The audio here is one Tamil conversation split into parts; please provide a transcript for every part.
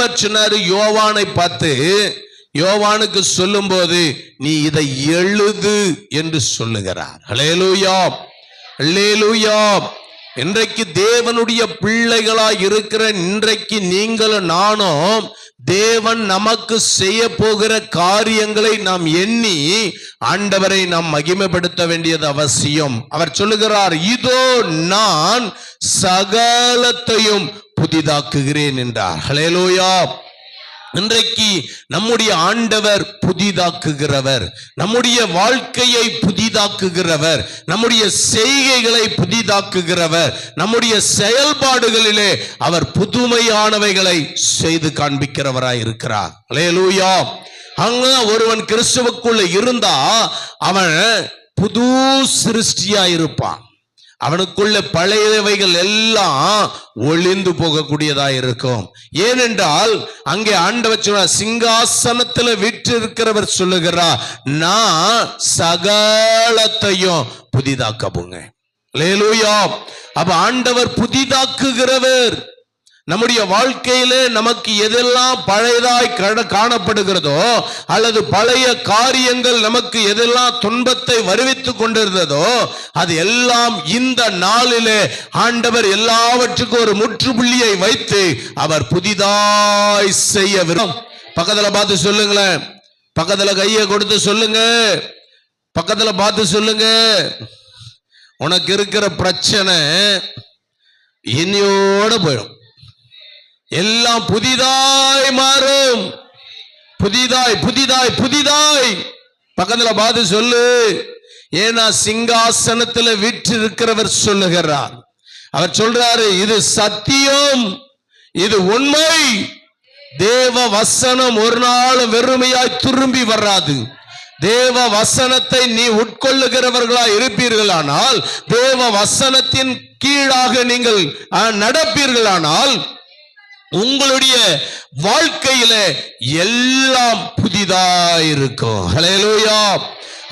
ஆண்டவர் சொன்னாரு யோவானை பார்த்து, யோவானுக்கு சொல்லும் போது நீ இதை எழுது என்று சொல்லுகிறார். அல்லேலூயா, அல்லேலூயா. இன்றைக்கு தேவனுடைய பிள்ளைகளாய் இருக்கிற இன்றைக்கு நீங்களும் நானும் தேவன் நமக்கு செய்ய போகிற காரியங்களை நாம் எண்ணி ஆண்டவரை நாம் மகிமைப்படுத்த வேண்டியது அவசியம். அவர் சொல்லுகிறார், இதோ நான் சகலத்தையும் புதிதாக்குகிறேன் என்றார். ஹல்லேலூயா. இன்றைக்கு நம்முடைய ஆண்டவர் புதிதாக்குகிறவர், நம்முடைய வாழ்க்கையை புதிதாக்குகிறவர், நம்முடைய செய்கைகளை புதிதாக்குகிறவர், நம்முடைய செயல்பாடுகளிலே அவர் புதுமையானவைகளை செய்து காண்பிக்கிறவராய் இருக்கிறார். அல்லேலூயா. அங்க ஒருவன் கிறிஸ்துவுக்குள்ள இருந்தா அவன் புது சிருஷ்டியா இருப்பான். அவனுக்குள்ள பழையவைகள் எல்லாம் ஒளிந்து போகக்கூடியதா இருக்கும். ஏனென்றால் அங்கே ஆண்டவர் சொல்றார், சிங்காசனத்துல வீற்றிருக்கிறவர் சொல்லுகிறார், நான் சகலத்தையும் புதிதாக்க போங்க. அல்லேலூயா. அப்ப ஆண்டவர் புதிதாக்குகிறவர். நம்முடைய வாழ்க்கையிலே நமக்கு எதெல்லாம் பழையதாய் காணப்படுகிறதோ அல்லது பழைய காரியங்கள் நமக்கு எதெல்லாம் துன்பத்தை வருவித்துக் கொண்டிருந்ததோ அது எல்லாம் இந்த நாளிலே ஆண்டவர் எல்லாவற்றுக்கும் ஒரு முற்றுப்புள்ளியை வைத்து அவர் புதிதாய் செய்ய விரும்பும். பக்கத்துல பார்த்து சொல்லுங்களேன், பக்கத்துல கையை கொடுத்து சொல்லுங்க, பக்கத்துல பார்த்து சொல்லுங்க, உனக்கு இருக்கிற பிரச்சனை இன்னையோட போயிடும், எல்லாம் புதிதாய் மாறும். புதிதாய் புதிதாய் புதிதாய். பக்கத்துல பார்த்து சொல்லு. ஏன்னா சிங்காசனத்துல வீற்றிருக்கிறவர் சொல்லுகிறார். அவர் சொல்றாரு, இது சத்தியம், இது உண்மை. தேவ வசனம் ஒரு நாள் வெறுமையாய் திரும்பி வராது. தேவ வசனத்தை நீ உட்கொள்ளுகிறவர்களா இருப்பீர்களானால், தேவ வசனத்தின் கீழாக நீங்கள் நடப்பீர்களானால் உங்களுடைய வாழ்க்கையில எல்லாம் புதிதாயிருக்கும். ஹல்லேலூயா.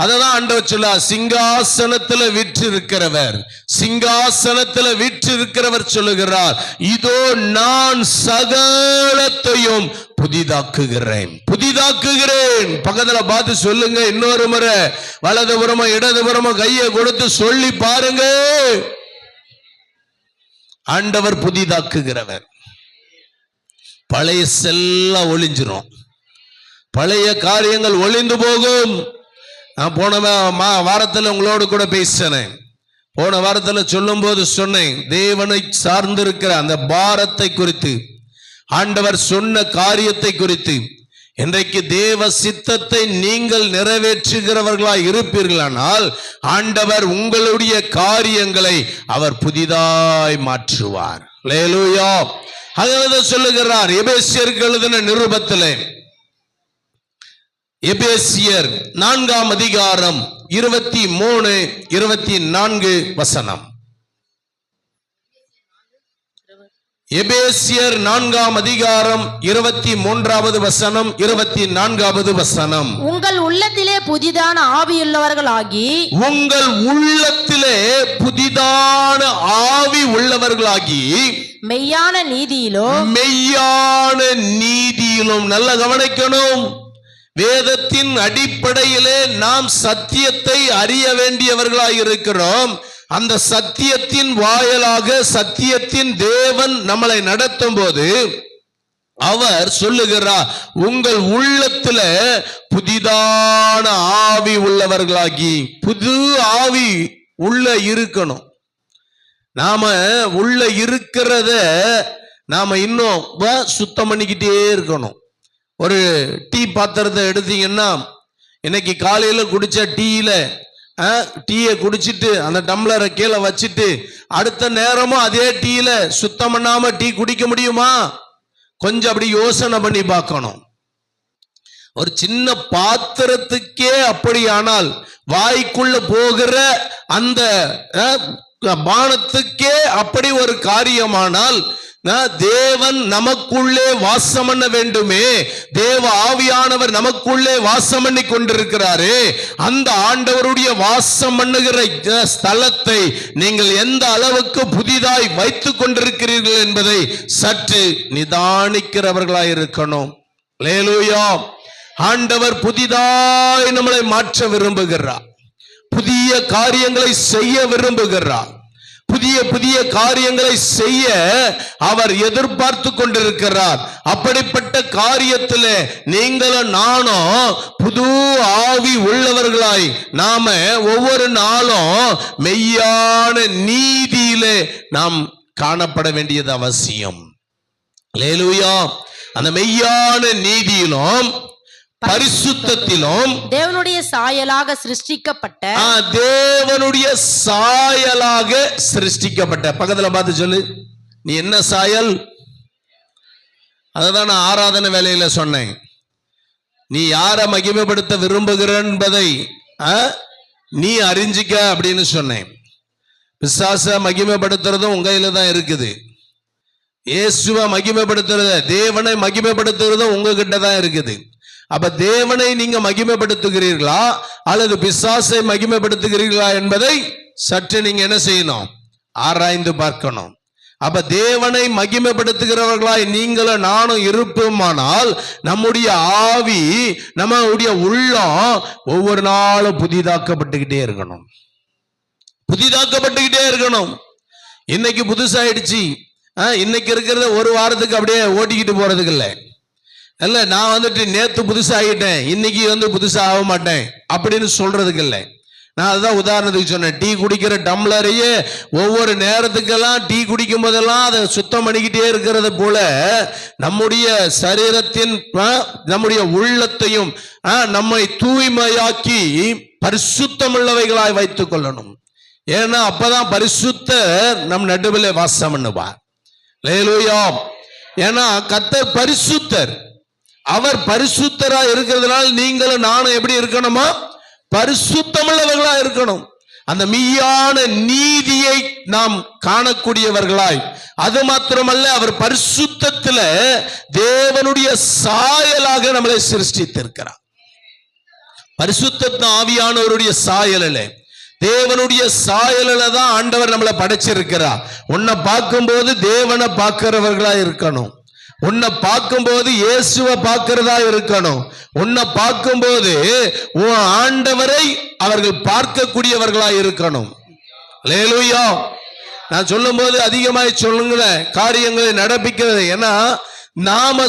அததான் ஆண்டவர் சொல்ல, சிங்காசனத்துல வீற்றிருக்கிறவர், சிங்காசனத்துல வீற்றிருக்கிறவர் சொல்லுகிறார், இதோ நான் சகலத்தையும் புதிதாக்குகிறேன், புதிதாக்குகிறேன். பக்கத்துல பார்த்து சொல்லுங்க, இன்னொரு முறை வலதுபுறமா இடதுபுறமா கையை கொடுத்து சொல்லி பாருங்க. ஆண்டவர் புதிதாக்குகிறவர். பழைய செல்லாம் ஒளிஞ்சிரும், பழைய காரியங்கள் ஒளிந்து போகும். நான் போன வாரத்தில் உங்களோடு கூட பேசினேன். போன வாரத்தில் சொல்லும் போது சொன்னேன், தேவனை சார்ந்திருக்கிற அந்த பாரத்தை குறித்து, ஆண்டவர் சொன்ன காரியத்தை குறித்து. இன்றைக்கு தேவ சித்தத்தை நீங்கள் நிறைவேற்றுகிறவர்களாய் இருப்பீர்களானால் ஆண்டவர் உங்களுடைய காரியங்களை அவர் புதிதாய் மாற்றுவார். அல்லேலூயா. அதனால சொல்லுகிறார் எபேசியருக்கு எழுதின நிருபத்திலே, எபேசியர் 4ஆம் அதிகாரம் 23, 24 வசனம். எபேசியர் 4ஆம் அதிகாரம் 23வது வசனம், 24வது வசனம். உங்கள் உள்ளத்திலே புதிதான ஆவியுள்ளவர்களாகி, உங்கள் உள்ளத்திலே புதிதான ஆவி உள்ளவர்களாகி, மெய்யான நீதியிலும், மெய்யான நீதியிலும். நல்ல கவனிக்கணும். வேதத்தின் அடிப்படையிலே நாம் சத்தியத்தை அறிய வேண்டியவர்களாய் இருக்கிறோம். அந்த சத்தியத்தின் வாயிலாக சத்தியத்தின் தேவன் நம்மளை நடத்தும் போது அவர் சொல்லுகிறார், உங்கள் உள்ளத்துல புதிதான ஆவி உள்ளவர்களாகி. புது ஆவி உள்ள இருக்கணும். நாம உள்ள இருக்கிறத நாம இன்னும் சுத்தம் பண்ணிக்கிட்டே இருக்கணும். ஒரு டீ பாத்திரத்தை எடுத்தீங்கன்னா, இன்னைக்கு காலையில குடிச்ச டீயை குடிச்சிட்டு அந்த டம்ளரை கீழே வச்சுட்டு அடுத்த நேரமும் அதே டீயில சுத்தம் பண்ணாம டீ குடிக்க முடியுமா? கொஞ்சம் அப்படி யோசனை பண்ணி பார்க்கணும். ஒரு சின்ன பாத்திரத்துக்கே அப்படியானால் வாய்க்குள்ள போகிற அந்த பானத்துக்கே அப்படி ஒரு காரியமானால் தேவன் நமக்குள்ளே வாசம் பண்ண வேண்டுமே. தேவ ஆவியானவர் நமக்குள்ளே வாசம் பண்ணி கொண்டிருக்கிறாரே. அந்த ஆண்டவருடைய வாசம் பண்ணுகிற ஸ்தலத்தை நீங்கள் எந்த அளவுக்கு புதிதாய் வைத்துக் கொண்டிருக்கிறீர்கள் என்பதை சற்று நிதானிக்கிறவர்களாய் இருக்கணும். அல்லேலூயா. ஆண்டவர் புதிதாய் நம்மளை மாற்ற விரும்புகிறார். புதிய காரியங்களை செய்ய விரும்புகிறார். புதிய புதிய காரியங்களை செய்ய அவர் எதிர்பார்த்து கொண்டிருக்கிறார். அப்படிப்பட்ட காரியத்தில் நீங்களும் நானும் புது ஆவி உள்ளவர்களாய் நாம ஒவ்வொரு நாளும் மெய்யான நீதியிலே நாம் காணப்பட வேண்டியது அவசியம். அல்லேலூயா. அந்த மெய்யான நீதியிலும் பரிசுத்தத்திலும் தேவனுடைய சாயலாக சிருஷ்டிக்கப்பட்ட தேவனுடைய சாயலாக சிருஷ்டிக்கப்பட்ட. பக்கத்துல பார்த்து சொல்லு, நீ என்ன சாயல்? அததான் நான் ஆராதனை வேலையில சொன்னேன். நீ யாரை மகிமைப்படுத்த விரும்புகிற என்பதை நீ அறிஞ்சிக்க அப்படின்னு சொன்னேன். பிசாச மகிமைப்படுத்துறதும் உங்க கையில தான் இருக்குது. இயேசுவை மகிமைப்படுத்துறது, தேவனை மகிமைப்படுத்துறதும் உங்ககிட்ட தான் இருக்குது. அப்ப தேவனை நீங்க மகிமைப்படுத்துகிறீர்களா அல்லது பிசாசை மகிமைப்படுத்துகிறீர்களா என்பதை சற்று நீங்க என்ன செய்யணும்? ஆராய்ந்து பார்க்கணும். அப்ப தேவனை மகிமைப்படுத்துகிறவர்களாய் நீங்களும் நானும் இருப்போமானால் நம்முடைய ஆவி, நம்முடைய உள்ளம் ஒவ்வொரு நாளும் புதிதாக்கப்பட்டுக்கிட்டே இருக்கணும். புதிதாக்கப்பட்டுக்கிட்டே இருக்கணும். இன்னைக்கு புதுசாயிடுச்சு, இன்னைக்கு இருக்கிறத ஒரு வாரத்துக்கு அப்படியே ஓட்டிக்கிட்டு போறதுக்கு இல்லை. இல்ல நான் வந்துட்டு நேத்து புதுசாகிட்டேன், இன்னைக்கு புதுசா ஆக மாட்டேன் அப்படின்னு சொல்றதுக்கு இல்லை. நான் அதுதான் உதாரணத்துக்கு சொன்னேன். டீ குடிக்கிற டம்ளரையே ஒவ்வொரு நேரத்துக்கெல்லாம் டீ குடிக்கும் போதெல்லாம் அதை சுத்தம் பண்ணிக்கிட்டே இருக்கிறது போல நம்முடைய சரீரத்தின் நம்முடைய உள்ளத்தையும் நம்மை தூய்மையாக்கி பரிசுத்தமுள்ளவைகளாய் வைத்துக் கொள்ளணும். ஏன்னா அப்பதான் பரிசுத்தர் நம் நடுவில் வாசம் பண்ணுவார். அல்லேலூயா. ஏன்னா கர்த்தர் பரிசுத்தர். அவர் பரிசுத்தரா இருக்கிறதுனால நீங்களும் நானும் எப்படி இருக்கணுமா? பரிசுத்தமுள்ளவர்களா இருக்கணும். அந்த மெய்யான நீதியை நாம் காணக்கூடியவர்களாய், அது மாத்திரமல்ல அவர் பரிசுத்தத்துல தேவனுடைய சாயலாக நம்மளை சிருஷ்டித்திருக்கிறார். பரிசுத்த ஆவியானவருடைய சாயலில், தேவனுடைய சாயலில தான் ஆண்டவர் நம்மளை படைச்சிருக்கிறார். உன்னை பார்க்கும்போது தேவனை பார்க்கிறவர்களா இருக்கணும். உன்னை பார்க்கும்போது இயேசுவை பார்க்கிறதா இருக்கணும். உன்னை பார்க்கும்போது உன் ஆண்டவரை அவர்கள் பார்க்கக்கூடியவர்களா இருக்கணும். அல்லேலூயா. நான் சொல்லும் போது அதிகமாய் சொல்லுங்கள காரியங்களை நடப்பிக்கிறது. ஏன்னா நாம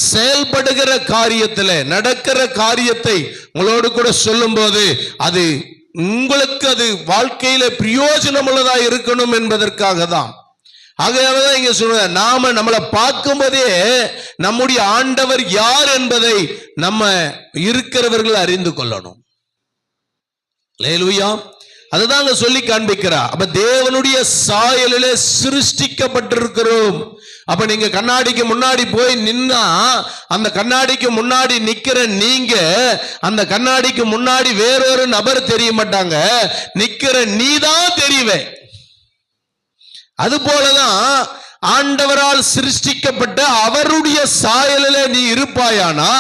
செயல்படுகிற காரியத்தில் நடக்கிற காரியத்தை உங்களோடு கூட சொல்லும் போது அது உங்களுக்கு அது வாழ்க்கையில பிரயோஜனம் உள்ளதா இருக்கணும் என்பதற்காக தான். ஆகையாலதான் இங்க சொல்ற, நாம நம்மளை பார்க்கும் போதே நம்முடைய ஆண்டவர் யார் என்பதை நம்ம இருக்கிறவர்கள் அறிந்து கொள்ளணும். அல்லேலூயா. அதுதான் அங்க சொல்லி காண்பிக்கிறா. அப்ப தேவனுடைய சாயலிலே சிருஷ்டிக்கப்பட்டிருக்கிறோம். அப்ப நீங்க கண்ணாடிக்கு முன்னாடி போய் நின்னா அந்த கண்ணாடிக்கு முன்னாடி நிக்கிற நீங்க அந்த கண்ணாடிக்கு முன்னாடி வேறொரு நபர் தெரிய மாட்டாங்க, நிக்கிற நீதான் தெரிவே. அது போலதான் ஆண்டவரால் சிருஷ்டிக்கப்பட்ட அவருடைய சாயலில் நீ இருப்பாயானா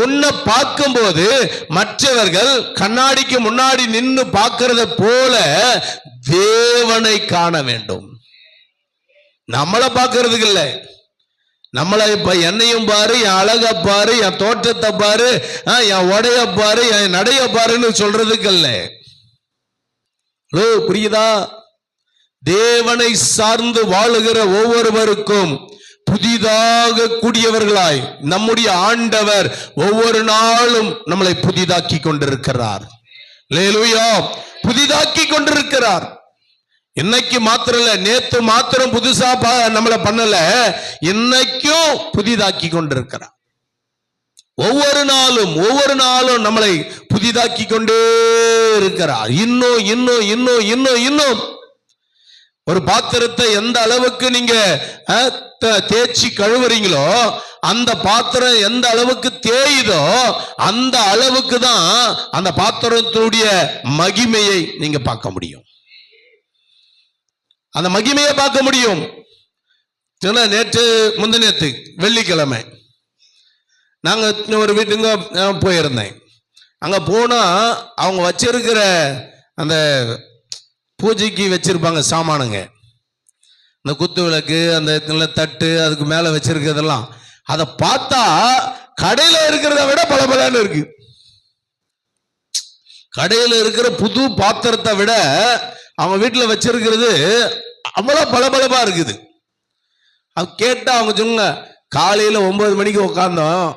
உன்னை பார்க்கும் போது மற்றவர்கள் கண்ணாடிக்கு முன்னாடி நின்று பார்க்கிறத போல தேவனை காண வேண்டும். நம்மளை பார்க்கறதுக்கு இல்லை. நம்மளை இப்ப என்னையும் பாரு, என் அழகை பாரு, என் தோற்றத்தை பாரு, என் உடைய பாரு, என் நடைய பாருன்னு சொல்றதுக்கு இல்லை. புரியுதா? தேவனை சார்ந்து வாழுகிற ஒவ்வொருவருக்கும் புதிதாக கூடியவர்களாய் நம்முடைய ஆண்டவர் ஒவ்வொரு நாளும் நம்மளை புதிதாக்கி கொண்டிருக்கிறார். அல்லேலூயா. புதிதாக்கி கொண்டிருக்கிறார். இன்னைக்கு மாத்திரம் இல்ல, நேத்து மாத்திரம் புதுசா நம்மளை பண்ணல, இன்னைக்கும் புதிதாக்கி கொண்டிருக்கிறார். ஒவ்வொரு நாளும் நம்மளை புதிதாக்கி கொண்டே இருக்கிறார். இன்னும் இன்னும் இன்னும் இன்னும் இன்னும் ஒரு பாத்திரத்தை எந்த அளவுக்கு நீங்க தேய்ச்சி கழுவுறீங்களோ அந்த பாத்திரம் எந்த அளவுக்கு தேயுதோ அந்த அளவுக்கு தான் அந்த பாத்திரத்துடைய மகிமையை நீங்க பார்க்க முடியும். அந்த மகிமையை பார்க்க முடியும். நேற்று முந்தினேத்து வெள்ளிக்கிழமை நாங்க ஒரு வீட்டுங்க போயிருந்தேன். அங்க போனா அவங்க வச்சிருக்கிற அந்த பூஜைக்கு வச்சிருப்பாங்க சாமானுங்க, இந்த குத்து விளக்கு, அந்த தட்டு, அதுக்கு மேல வச்சிருக்கிறதெல்லாம் அதை பார்த்தா கடையில இருக்கிறத விட பளபளன்னு இருக்கு. கடையில இருக்கிற புது பாத்திரத்தை விட அவங்க வீட்டுல வச்சிருக்கிறது அவ்வளவு பளபளப்பா இருக்குது. அது கேட்டா அவங்க சொன்னாங்க, காலையில 9 மணிக்கு உட்கார்ந்தோம்,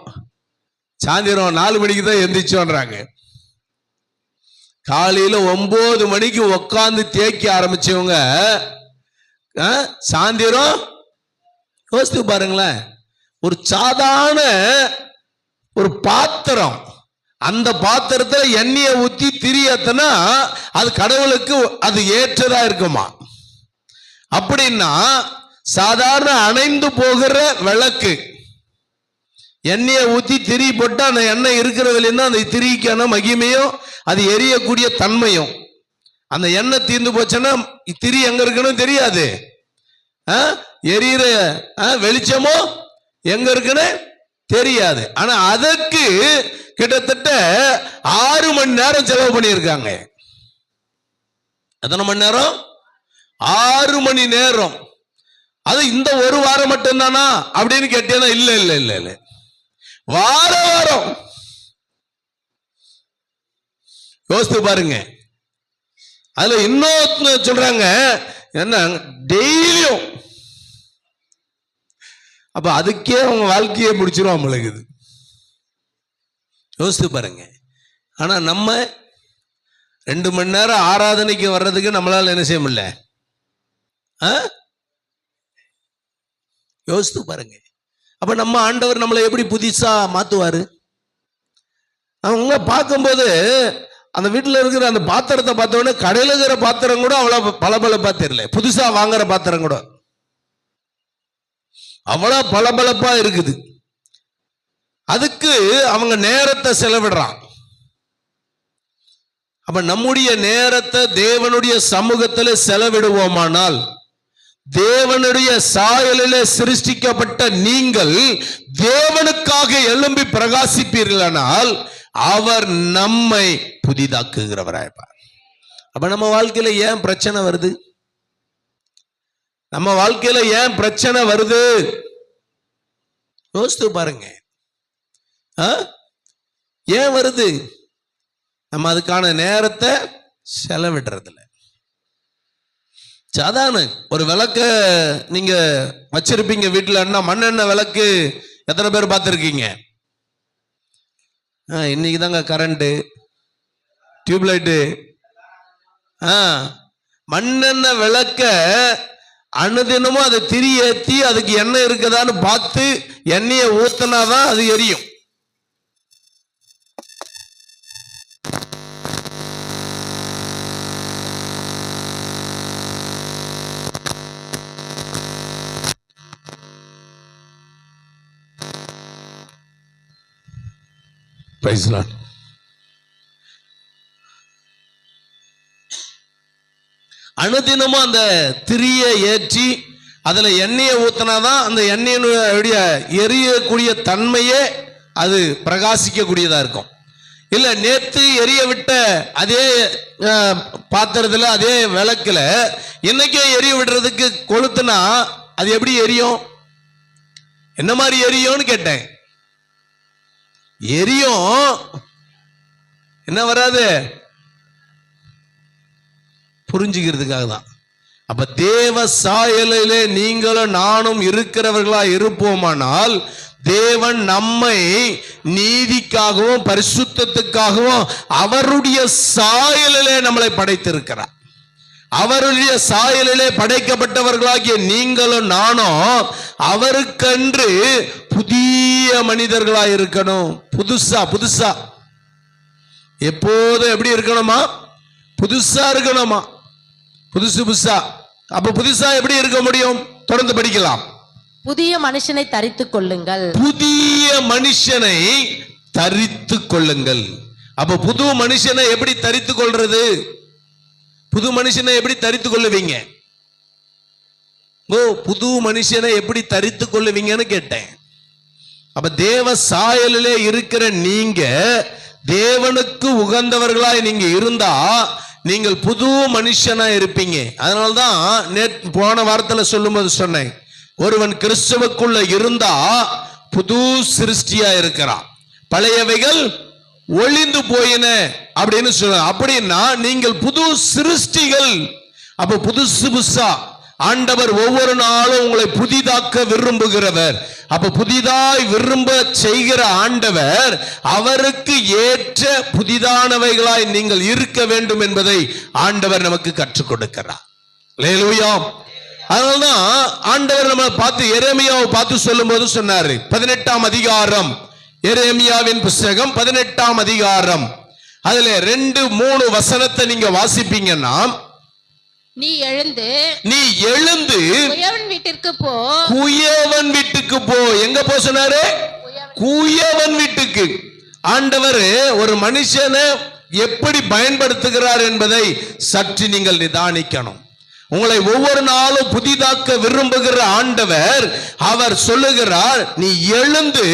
சாயந்தரம் 4 மணிக்கு தான் எந்திரிச்சோன்றாங்க. காலையில 9 மணிக்கு உட்கார்ந்து தேய்க்க ஆரம்பிச்சவங்க சாயந்தரம் யோசித்து பாருங்களேன், ஒரு சாதாரண ஒரு பாத்திரம், அந்த பாத்திரத்துல எண்ணெயை ஊத்தி திரியத்தனா அது கடவுளுக்கு அது ஏற்றதா இருக்குமா? அப்படின்னா சாதாரண அணைந்து போகிற விளக்கு எண்ணெயை ஊத்தி திரி போட்டு அந்த எண்ணெய் இருக்கிறதுல அந்த திரிக்கான மகிமையும் அது எரியக்கூடிய தன்மையும், அந்த எண்ணெய் தீர்ந்து போச்சுன்னா திரி எங்க இருக்குன்னு தெரியாது, எரியிற வெளிச்சமோ எங்க இருக்குன்னு தெரியாது. ஆனா அதற்கு கிட்டத்தட்ட 6 மணி நேரம் செலவு பண்ணியிருக்காங்க. எத்தனை மணி நேரம்? 6 மணி நேரம். அது இந்த ஒரு வாரம் மட்டும்தானா அப்படின்னு கேட்டேன்னா இல்ல இல்ல இல்ல இல்ல, வாரம் யோசித்து பாருங்க. அதுல இன்னொன்னு சொல்றாங்க, என்ன டெய்லியும். அப்ப அதுக்கே அவங்க வாழ்க்கையை முடிச்சிரும் அவங்களுக்கு. யோசித்து பாருங்க. ஆனா நம்ம 2 மணி நேரம் ஆராதனைக்கு வர்றதுக்கு நம்மளால என்ன செய்ய முடியல? யோசித்து பாருங்க. அப்ப நம்ம ஆண்டவர் நம்மளை எப்படி புதுசா மாத்துவாரு? அவங்க பார்க்கும்போது அந்த வீட்டுல இருக்கிற அந்த பாத்திரத்தை பார்த்த உடனே கடையில இருக்கிற பாத்திரம் கூட அவ்வளவு பளபளப்பா தெரியல, புதுசா வாங்குற பாத்திரம் கூட அவ்வளவு பளபளப்பா இருக்குது. அதுக்கு அவங்க நேரத்தை செலவிடுறான். அப்ப நம்முடைய நேரத்தை தேவனுடைய சமூகத்தில் செலவிடுவோமானால், தேவனுடைய சாயலிலே சிருஷ்டிக்கப்பட்ட நீங்கள் தேவனுக்காக எழும்பி பிரகாசிப்பீர்களானால் அவர் நம்மை புதிதாக்குகிறவராய்ப்பார். அப்ப நம்ம வாழ்க்கையில ஏன் பிரச்சனை வருது? நம்ம வாழ்க்கையில ஏன் பிரச்சனை வருது? யோசித்து பாருங்க. ஏன் வருது? நம்ம அதுக்கான நேரத்தை செலவிடுறதில்ல. சாதாரண ஒரு விளக்க நீங்க வச்சிருப்பீங்க வீட்டுல, மண்ணெண்ணெய் விளக்கு எத்தனை பேர் பார்த்துருக்கீங்க? இன்னைக்கு தாங்க கரண்ட், டியூப்லைட்டு, மண்ணெண்ணெய் விளக்க அனுதினமும் அதை திரி ஏற்றி அதுக்கு எண்ணெய் இருக்குதான்னு பார்த்து எண்ணெயை ஊத்தினாதான் அது எரியும். அனுதினமும் அந்த திரியை ஏற்றி அதுல எண்ணெயை ஊத்தினாதான் அந்த எண்ணெயினுடைய எரியக்கூடிய தன்மையே அது பிரகாசிக்கக்கூடியதா இருக்கும். இல்ல நேத்து எரிய விட்ட அதே பாத்திரத்துல அதே விளக்குல இன்னைக்கே எரிய விடுறதுக்கு கொளுத்துனா அது எப்படி எரியும்? என்ன மாதிரி எரியும்னு கேட்டேன். எரியும், என்ன வராது? புரிஞ்சுக்கிறதுக்காக தான். அப்ப தேவ சாயலிலே நீங்களும் நானும் இருக்கிறவர்களா இருப்போமானால் தேவன் நம்மை நீதிக்காகவும் பரிசுத்தத்துக்காகவும் அவருடைய சாயலிலே நம்மளை படைத்திருக்கிறார். அவருடைய சாயலிலே படைக்கப்பட்டவர்களாகிய நீங்களும் நானும் அவருக்கென்று புதிய மனிதர்களா இருக்கணும். புதுசா எப்போதும் எப்படி இருக்கணுமா? புதுசா இருக்கணுமா? புதுசா. அப்ப புதுசா எப்படி இருக்க முடியும்? தொடர்ந்து படிக்கலாம். புதிய மனுஷனை தரித்துக் கொள்ளுங்கள். புதிய மனுஷனை தரித்துக் கொள்ளுங்கள். அப்ப புது மனுஷனை எப்படி தரித்துக் கொள்றது? புது மனுஷனை எப்படி தரித்துக் கொள்ளுவீங்க? புது மனுஷனை எப்படி தரித்து கொள்ளுவீங்கன்னு கேட்டேன். அப்ப தேவ சாயலிலே இருக்கிற நீங்க தேவனுக்கு உகந்தவர்களாய் நீங்க இருந்தா நீங்கள் புது மனுஷனா இருப்பீங்க. அதனால்தான் போன வாரத்துல சொல்லும்போது சொன்னேன், ஒருவன் கிறிஸ்துவுக்குள்ள இருந்தா புது சிருஷ்டியா இருக்கிறான், பழையவைகள் ஒளிந்து போயின அப்படின்னு சொல்ல. அப்படின்னா நீங்கள் புது சிருஷ்டிகள். அப்ப புதுசா ஆண்டவர் ஒவ்வொரு நாளும் உங்களை புதிதாக்க விரும்புகிறவர். அப்ப புதிதாய் விரும்ப செய்கிற ஆண்டவர் அவருக்கு ஏற்ற புதிதானவைகளாய் நீங்கள் இருக்க வேண்டும் என்பதை ஆண்டவர் நமக்கு கற்றுக் கொடுக்கிறார். அல்லேலூயா. அதனால்தான் ஆண்டவர் நம்ம பார்த்து எரேமியாவை பார்த்து சொல்லும் போது சொன்னாரு, 18ஆம் அதிகாரம், எரேமியாவின் புஸ்தகம் 18ஆம் அதிகாரம், அதுல 2-3 வசனத்தை நீங்க வாசிப்பீங்கன்னா, நீ எழுந்து குயவன் வீட்டுக்கு போ. எங்க போ சொன்னாரு? குயவன் வீட்டுக்கு. ஆண்டவர் ஒரு மனுஷனை எப்படி பயன்படுத்துகிறார் என்பதை சற்று நீங்கள் நிதானிக்கணும். உங்களை ஒவ்வொரு நாளும் புதிதாக்க விரும்புகிற ஆண்டவர் அவர் சொல்லுகிறார், நீ எழுந்து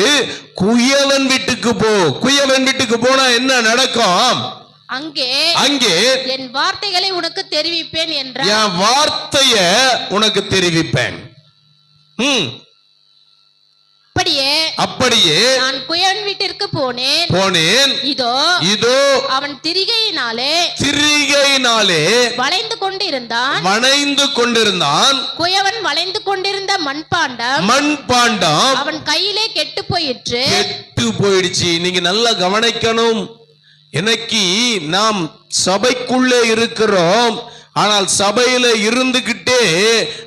குயவன் வீட்டுக்கு போ. குயவன் வீட்டுக்கு போனா என்ன நடக்கும்? அங்கே என் வார்த்தைகளை உனக்கு தெரிவிப்பேன் என்றார். என் வார்த்தையை உனக்கு தெரிவிப்பேன். அப்படியே நான் குயவன் வீட்டிற்கு போனேன். இதோ அவன் திரிகையினாலே வளைந்து கொண்டிருந்தான். குயவன் வளைந்து கொண்டிருந்த மண்பாண்டம் அவன் கையிலே கெட்டு போயிடுச்சு. நீங்க நல்லா கவனிக்கணும். இன்னைக்கு நாம் சபைக்குள்ளே இருக்கிறோம், ஆனால் சபையில இருந்துகிட்டே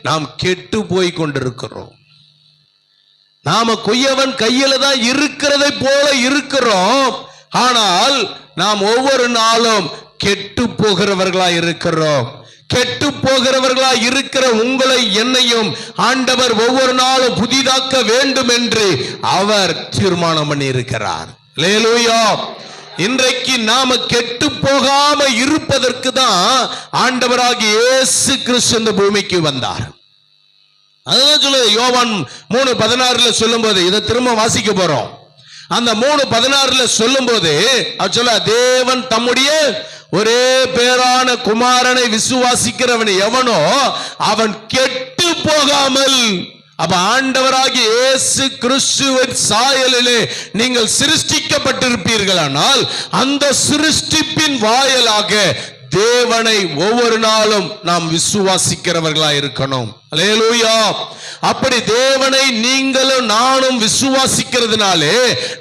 நாம் கெட்டு போய் கொண்டிருக்கிறோம். நாம குயவன் கையில தான் இருக்கிறதை போல இருக்கிறோம், ஆனால் நாம் ஒவ்வொரு நாளும் கெட்டு போகிறவர்களா இருக்கிறோம். கெட்டு போகிறவர்களா இருக்கிற உங்களை என்னையும் ஆண்டவர் ஒவ்வொரு நாளும் புதிதாக்க வேண்டும் என்று அவர் தீர்மானம் பண்ணி இருக்கிறார். அல்லேலூயா. இன்றைக்கு நாம கெட்டு போகாம இருப்பதற்கு தான் ஆண்டவராகிய இயேசு கிறிஸ்து இந்த பூமிக்கு வந்தார். அதுதான் சொல்லுது யோவான் 3:16 சொல்லும் போது, இதை திரும்ப வாசிக்க போறோம். அந்த 3:16 சொல்லும் போது அவர் சொல்ல, தேவன் தம்முடைய ஒரே பேரான குமாரனை விசுவாசிக்கிறவன் எவனோ அவன் கெட்டு போகாமல். அப்ப ஆண்டவராகிய இயேசு கிறிஸ்துவின் சாயலிலே நீங்கள் சிருஷ்டிக்கப்பட்டிருப்பீர்களானால் அந்த சிருஷ்டிப்பின் வாயிலாக தேவனை ஒவ்வொரு நாளும் நாம் விசுவாசிக்கிறவர்களா இருக்கணும். அல்லேலூயா. அப்படி தேவனை நீங்களும் நானும் விசுவாசிக்கிறதுனாலே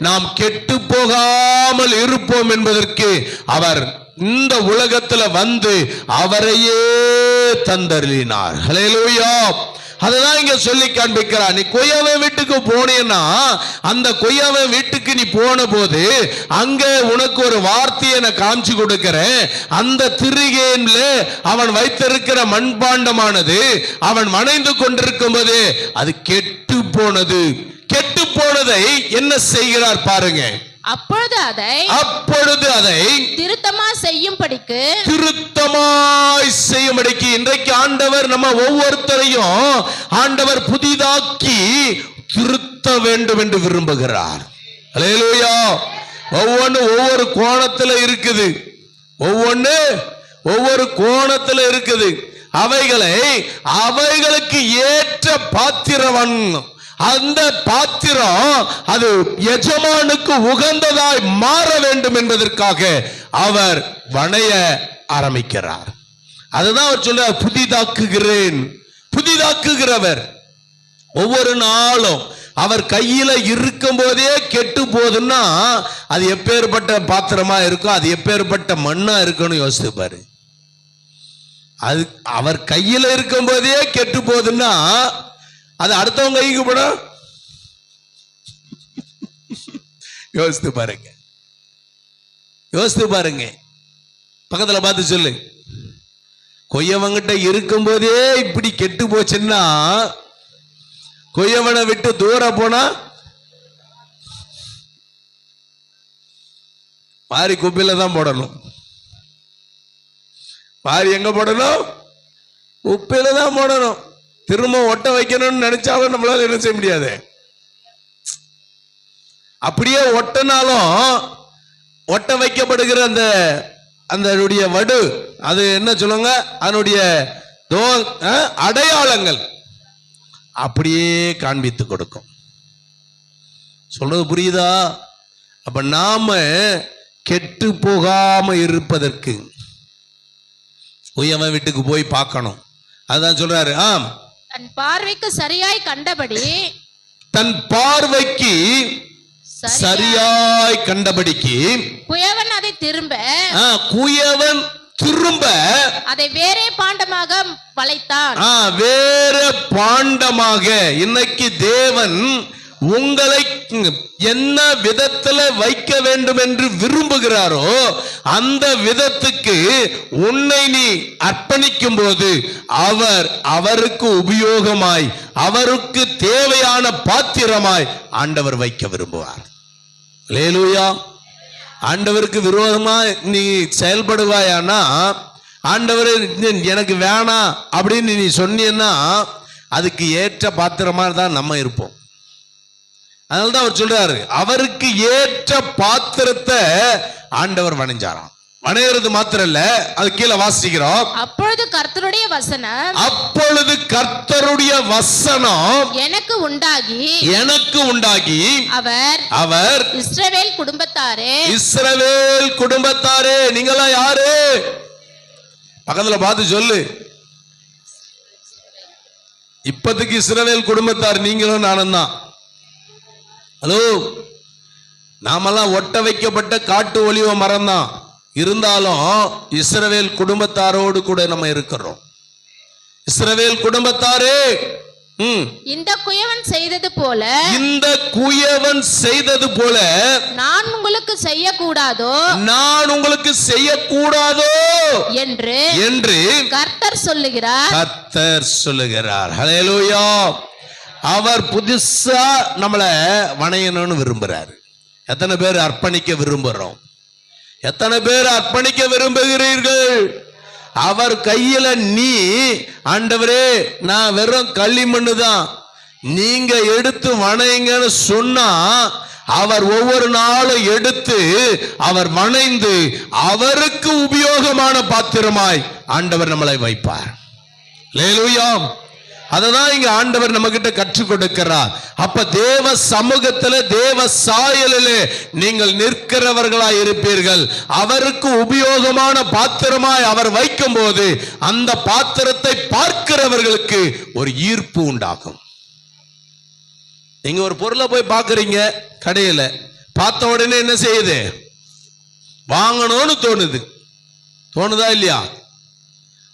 நாம் கெட்டு போகாமல் இருப்போம் என்பதற்கு அவர் இந்த உலகத்துல வந்து அவரையே தந்தருளினார். அல்லேலூயா. அதுதான் இங்க சொல்லி காண்பிக்கிறார். நீ கொய்யவன் வீட்டுக்கு போனேன்னா, அந்த கொய்யவன் வீட்டுக்கு நீ போன போது அங்க உனக்கு ஒரு வார்த்தையை நான் காமிச்சு கொடுக்கிறேன். அந்த திரிகையில அவன் வைத்திருக்கிற மண்பாண்டமானது அவன் வணைந்து கொண்டிருக்கும் போது அது கெட்டு போனது. கெட்டு போனதை என்ன செய்கிறார் பாருங்க. அப்பொழுது அதை திருத்தமாய் செய்யும்படிக்கு இன்றைக்கு ஆண்டவர் நம்ம ஒவ்வொருத்தரையும் ஆண்டவர் புதிதாக்கி திருத்த வேண்டும் என்று விரும்புகிறார். அல்லேலூயா. ஒவ்வொரு கோணத்துல இருக்குது. ஒவ்வொரு கோணத்துல இருக்குது. அவைகளுக்கு ஏற்ற பாத்திரவன். அந்த பாத்திரம் அது எஜமானுக்கு உகந்ததாய் மாற வேண்டும் என்பதற்காக அவர் வணைய ஆரம்பிக்கிறார். அதுதான் அவர் சொல்ல, புதிதாக்குகிறவர். ஒவ்வொரு நாளும் அவர் கையில இருக்கும் போதே கெட்டு போகுதுன்னா அது எப்பேற்பட்ட பாத்திரமா இருக்கும், அது எப்பேற்பட்ட மண்ணா இருக்குன்னு யோசித்து பாரு. அது அவர் கையில இருக்கும் போதே கெட்டு போகுதுன்னா அது அடுத்தவங்க கைக்கு போடும். யோசித்து பாருங்க. பக்கத்துல பார்த்து சொல்லு, கொய்யவங்கிட்ட இருக்கும் போதே இப்படி கெட்டு போச்சுன்னா கொய்யவனை விட்டு தூரம் போனா மாறி குப்பையில தான் போடணும். மாறி எங்க போடணும்? குப்பையில தான் போடணும். திரும்ப ஒட்ட வைக்கணும்னு நினைச்சாலும் நம்மளால என்ன செய்ய முடியாது. அப்படியே ஒட்டனாலும் ஒட்ட வைக்கப்படுகிற அந்த வடு அது என்ன சொல்லுங்க, அதனுடைய அடையாளங்கள் அப்படியே காண்பித்து கொடுக்கும். சொல்றது புரியுதா? அப்ப நாம கெட்டு போகாம இருப்பதற்கு உயவன் வீட்டுக்கு போய் பார்க்கணும். அதான் சொல்றாரு. தன் பார்வைக்கு சரியாய் கண்டபடி, தன் பார்வைக்கு சரியாய் கண்டபடிக்கு குயவன் அதை திரும்ப அதை வேறே பாண்டமாக வளைத்தான். வேற பாண்டமாக. இன்னைக்கு தேவன் உங்களை என்ன விதத்துல வைக்க வேண்டும் என்று விரும்புகிறாரோ அந்த விதத்துக்கு உன்னை நீ அர்ப்பணிக்கும் போது அவருக்கு உபயோகமாய், அவருக்கு தேவையான பாத்திரமாய் ஆண்டவர் வைக்க விரும்புவார். அல்லேலூயா. ஆண்டவருக்கு விரோதமா நீ செயல்படுவாயானா, ஆண்டவர் எனக்கு வேணாம் அப்படின்னு நீ சொன்னீன்னா அதுக்கு ஏற்ற பாத்திரமா தான் நம்ம இருப்போம். அதனால்தான் அவர் சொல்றாரு, அவருக்கு ஏற்ற பாத்திரத்தை ஆண்டவர் வணைஞ்சாராம். வணைகிறது மாத்திரம் இல்ல, அது கீழே வாசிக்கிறோம். அப்பொழுது கர்த்தருடைய வசனம் எனக்கு உண்டாகி அவர் இஸ்ரவேல் குடும்பத்தாரே நீங்களா யாரு? பக்கத்துல பார்த்து சொல்லு. இப்போதைக்கு இஸ்ரவேல் குடும்பத்தார் நீங்களும் நானும் தான். ஹலோ, நாமெல்லாம் ஒட்ட வைக்கப்பட்ட காட்டு ஒலிவ மரம் தான். இருந்தாலும் இஸ்ரவேல் குடும்பத்தாரோடு கூட நம்ம இருக்கிறோம். இஸ்ரவேல் குடும்பத்தாரே, இந்த குயவன் செய்தது போல நான் உங்களுக்கு செய்யக்கூடாதோ என்று கர்த்தர் சொல்லுகிறார். ஹல்லேலூயா. அவர் புதுசா நம்மளை வணையணும்னு விரும்புறாரு. எத்தனை பேர் அர்ப்பணிக்க விரும்புகிறோம்? எத்தனை பேர் அர்ப்பணிக்க விரும்புகிறீர்கள்? அவர் கையில நீ, ஆண்டவரே நான் வெறும் களிமண்ணு தான், நீங்க எடுத்து வணைங்கன்னு சொன்னா அவர் ஒவ்வொரு நாளும் எடுத்து அவர் வணைந்து அவருக்கு உபயோகமான பாத்திரமாய் ஆண்டவர் நம்மளை வைப்பார். அல்லேலூயா. அததான் இங்க ஆண்டவர் நம்ம கிட்ட கற்றுக் கொடுக்கிறார். அப்ப தேவ சமூகத்துல தேவ சாயலிலே நீங்கள் நிற்கிறவர்களாய் இருப்பீர்கள். அவருக்கு உபயோகமான பாத்திரமாய் அவர் வைக்கும் போது அந்த பாத்திரத்தை பார்க்கிறவர்களுக்கு ஒரு ஈர்ப்பு உண்டாகும். நீங்க ஒரு பொருளை போய் பார்க்கறீங்க கடையில, பார்த்த உடனே என்ன செய்யுது? வாங்கணும்னு தோணுதா இல்லையா?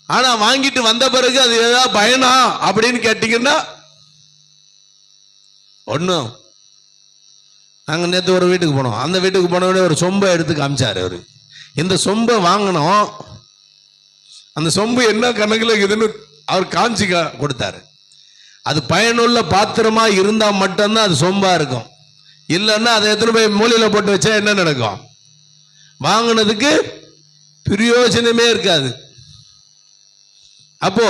ஆனா வாங்கிட்டு வந்த பிறகு அது ஏதாவது பயனா அப்படின்னு கேட்டீங்கன்னா ஒண்ணும். நாங்க நேற்று ஒரு வீட்டுக்கு போனோம். அந்த வீட்டுக்கு போனோடனே ஒரு சொம்பை எடுத்து காமிச்சாரு அவரு. இந்த சொம்பை வாங்கணும், அந்த சொம்பு என்ன கணக்குல இருக்குதுன்னு அவர் காமிச்சு கொடுத்தாரு. அது பயனுள்ள பாத்திரமா இருந்தா மட்டும்தான் அது சொம்பா இருக்கும். இல்லைன்னா அதை எத்தனை போய் மூலையில போட்டு வச்சா என்ன நடக்கும்? வாங்கினதுக்கு பிரயோஜனமே இருக்காது. அப்போ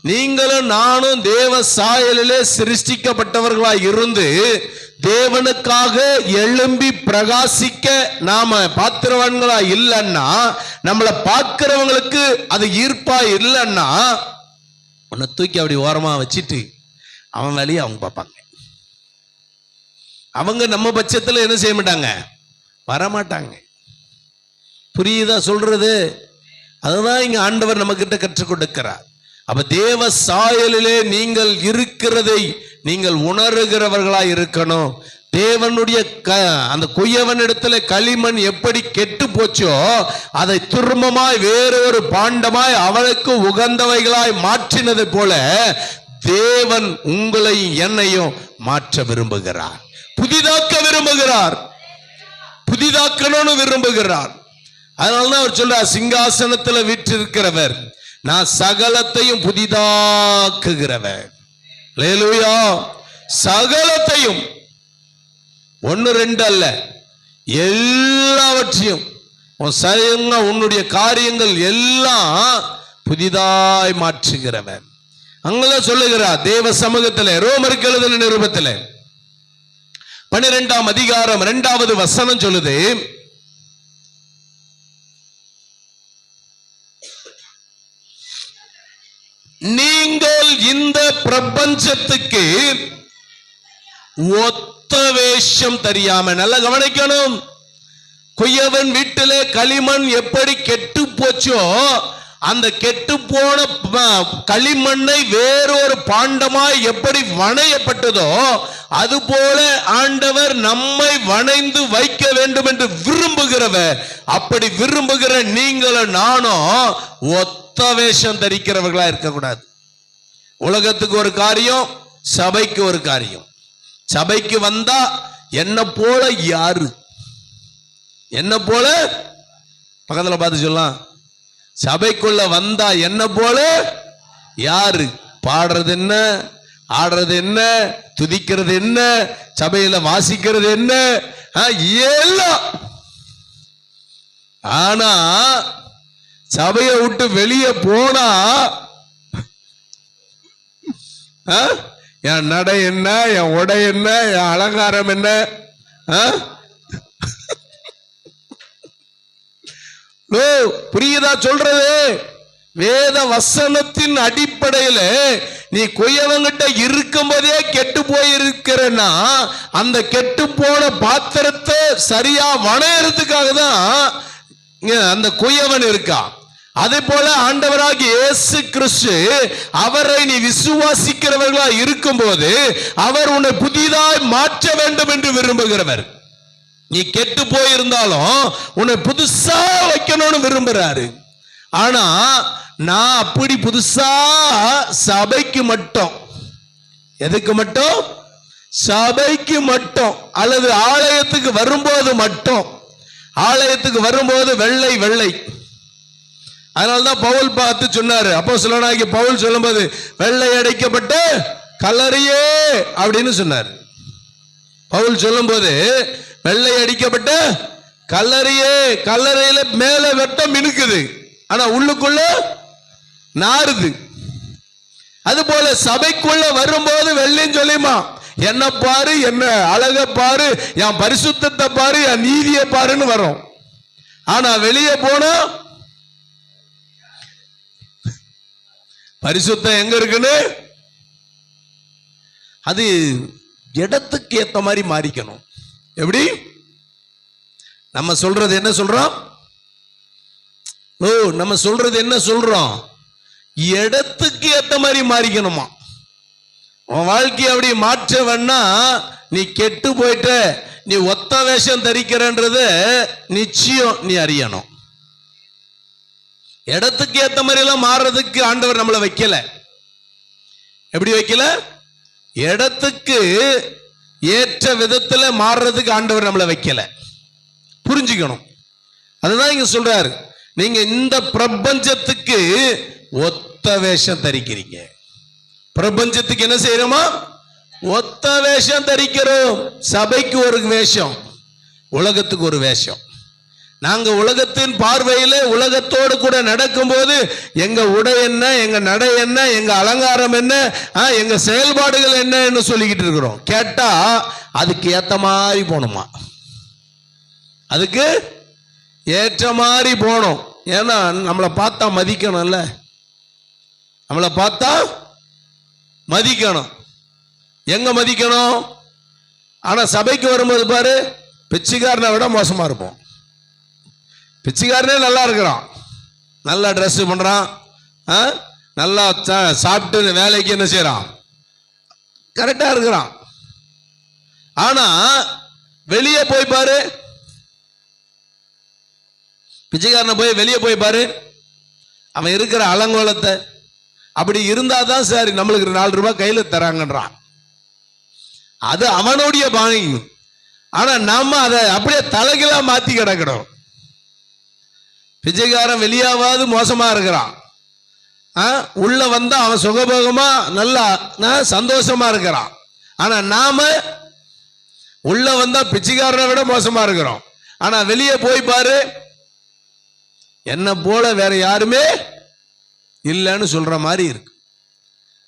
நீங்களும் நானும் தேவ சாயலிலே சிருஷ்டிக்கப்பட்டவர்களாய் இருந்து தேவனுக்காக எழும்பி பிரகாசிக்க நாம பாத்திரவான்களா இல்லைன்னா, நம்மளை பார்க்கிறவங்களுக்கு அது ஈர்ப்பா இல்லைன்னா, உன்னை தூக்கி அப்படி ஓரமா வச்சுட்டு அவன் வேலையை அவங்க பார்ப்பாங்க. அவங்க நம்ம பட்சத்துல என்ன செய்ய மாட்டாங்க? வரமாட்டாங்க. புரியுதா சொல்றது? அதுதான் இங்க ஆண்டவர் நம்ம கிட்ட கற்றுக் கொடுக்கிறார். அப்ப தேவ சாயலிலே நீங்கள் இருக்கிறதை நீங்கள் உணர்கிறவர்களாய் இருக்கணும். தேவனுடைய அந்த குயவனிடத்துல களிமண் எப்படி கெட்டு போச்சோ அதை திரும்பமாய் வேறொரு பாண்டமாய் அவளுக்கு உகந்தவைகளாய் மாற்றினது போல தேவன் உங்களை என்னையும் மாற்ற விரும்புகிறார். புதிதாக்க விரும்புகிறார். புதிதாக்கணும்னு விரும்புகிறார். அதனாலதான் அவர் சொல்றார், சிங்காசனத்துல வீற்றிருக்கிறவர் நான் சகலத்தையும் புதிதாக்குகிறவர். அல்லேலூயா. சகலத்தையும், ஒன்னு ரெண்டு அல்ல, எல்லாவற்றையும் உன்னுடைய காரியங்கள் எல்லாம் புதிதாய் மாற்றுகிறவர். அங்கதான் சொல்லுகிறார் தேவ சமூகத்தில். ரோமருக்கு எழுதின நிருபத்தில் 12ஆம் அதிகாரம் 2வது வசனம் சொல்லுது, நீங்கள் இந்த பிரபஞ்சத்துக்கு ஒத்த வேஷம் தெரியாம. நல்லா கவனிக்கணும். குயவன் வீட்டிலே களிமண் எப்படி கெட்டு போச்சோ, அந்த கெட்டு போன களிமண்ணை வேறொரு பாண்டமாய் எப்படி வணையப்பட்டதோ, அதுபோல ஆண்டவர் நம்மை வணைந்து வைக்க வேண்டும் என்று விரும்புகிறவர். அப்படி விரும்புகிற நீங்களும் நானும் ஒத்த வேஷம் தரிக்கிறவர்களா இருக்கக்கூடாது. உலகத்துக்கு ஒரு காரியம், சபைக்கு ஒரு காரியம். சபைக்கு வந்தா என்ன போல யாரு, என்ன போல பக்கத்துல பார்த்து சொல்லலாம். சபைக்குள்ள வந்தா என்ன போல யாரு, பாடுறது என்ன, ஆடுறது என்ன, துதிக்கிறது என்ன, சபையில வாசிக்கிறது என்ன, எல்லாம். ஆனா சபையை விட்டு வெளியே போனா என் நடை என்ன, என் உடை என்ன, என் அலங்காரம் என்ன? புரியுதா சொல்றது? வேத வசனத்தின் அடிப்படையில நீ குயவங்கிட்ட இருக்கும் போதே கெட்டு போயிருக்கிறன்னா, அந்த கெட்டு போன பாத்திரத்தை சரியா வணையறதுக்காக தான் அந்த குயவன் இருக்கா. அதே போல ஆண்டவராகிய இயேசு கிறிஸ்து, அவரை நீ விசுவாசிக்கிறவர்களா இருக்கும் போது அவர் உன்னை புதிதாய் மாற்ற வேண்டும் என்று விரும்புகிறவர். நீ கெட்டு போயிருந்தாலும் உன்னை புதுசா வைக்கணும்னு விரும்புறாரு. ஆனா நான் அப்படி புதுசா சபைக்கு மட்டும், எதுக்கு மட்டும்? சபைக்கு மட்டும், அல்லது ஆலயத்துக்கு வரும்போது மட்டும். ஆலயத்துக்கு வரும்போது வெள்ளை வெள்ளை. அதனால்தான் பவுல் பார்த்து சொன்னாரு, அப்போஸ்தலனாகிய பவுல் சொல்லும்போது வெள்ளை அடைக்கப்பட்ட கல்லறையே அப்படின்னு சொன்னார். பவுல் சொல்லும்போது வெள்ளை அடிக்கப்பட்ட கல்லறையே, கல்லறையில மேல வெட்டம் மினுக்குது, ஆனா உள்ளுக்குள்ள நாறுது. அது போல சபைக்குள்ள வரும்போது வெள்ளைன்னு சொல்லிமா, என்ன பாரு, என்ன அழக பாரு, என் பரிசுத்தத்தை பாரு, என் நீதியை பாருன்னு வரும். ஆனா வெளியே போனா பரிசுத்தம் எங்க இருக்குன்னு, அது இடத்துக்கு ஏத்த மாதிரி மாறிக்கணும். எப்படி? நம்ம சொல்றது என்ன சொல்றோம்? நம்ம சொல்றது என்ன சொல்றோம்? இடத்துக்கு ஏத்த மாதிரி மாறிக்கணுமா. உன் வாழ்க்கையை அப்படி மாற்ற வேணா, நீ கெட்டு போயிட்ட, நீ ஒத்த வேஷம் தரிக்கிறன்றது நிச்சயம் நீ அறியணும். இடத்துக்கு ஏத்த மாதிரி எல்லாம் மாறுறதுக்கு ஆண்டவர் நம்மளை வைக்கல. எப்படி வைக்கல? இடத்துக்கு ஏற்ற விதத்துல மாறுறதுக்கு ஆண்டவர் நம்மளை வைக்கல. புரிஞ்சுக்கணும். அதுதான் இங்க சொல்றாரு, நீங்க இந்த பிரபஞ்சத்துக்கு ஒத்த வேஷம் தரிக்கிறீங்க. பிரபஞ்சத்துக்கு என்ன செய்யறோமா? ஒத்த வேஷம் தரிக்கிறோம். சபைக்கு ஒரு வேஷம், உலகத்துக்கு ஒரு வேஷம். நாங்க உலகத்தின் பார்வையில உலகத்தோடு கூட நடக்கும் போது எங்க உடை என்ன, எங்க நடை என்ன, எங்க அலங்காரம் என்ன, எங்க செயல்பாடுகள் என்ன சொல்லிக்கிட்டு இருக்கிறோம். கேட்டா அதுக்கு ஏத்த மாதிரி போகணுமா, அதுக்கு ஏற்ற மாதிரி போகணும். ஏன்னா நம்மளை பார்த்தா மதிக்கணும்ல, நம்மளை பார்த்தா மதிக்கணும். எங்க மதிக்கணும்? ஆனா சபைக்கு வரும்போது பாரு, பிச்சைக்காரனை விட மோசமா இருப்போம். பிச்சைக்காரனே நல்லா இருக்கிறான், நல்லா ட்ரெஸ் பண்றான், நல்லா சாப்பிட்டு வேலைக்கு என்ன செய்யறான், கரெக்டா இருக்கிறான். ஆனா வெளியே போய் பாரு, பிச்சைக்காரனை போய் வெளியே போய் பாரு, அவன் இருக்கிற அலங்கோலத்தை. அப்படி இருந்தாதான் சரி நம்மளுக்கு 4 ரூபாய் கையில தராங்கன்றான். அது அவனுடைய பாணி. ஆனா நம்ம அதை அப்படியே தலைகளா மாத்தி கிடக்கணும். பிச்சைக்காரன் வெளியாவது மோசமா இருக்கிறான், உள்ள வந்தா அவன் சுகபோகமா நல்லா சந்தோஷமா இருக்கிறான். ஆனா நாம உள்ள வந்தா பிச்சைக்காரனை விட மோசமா இருக்கிறோம். ஆனா வெளியே போய் பாரு, என்ன போல வேற யாருமே இல்லைன்னு சொல்ற மாதிரி இருக்கு.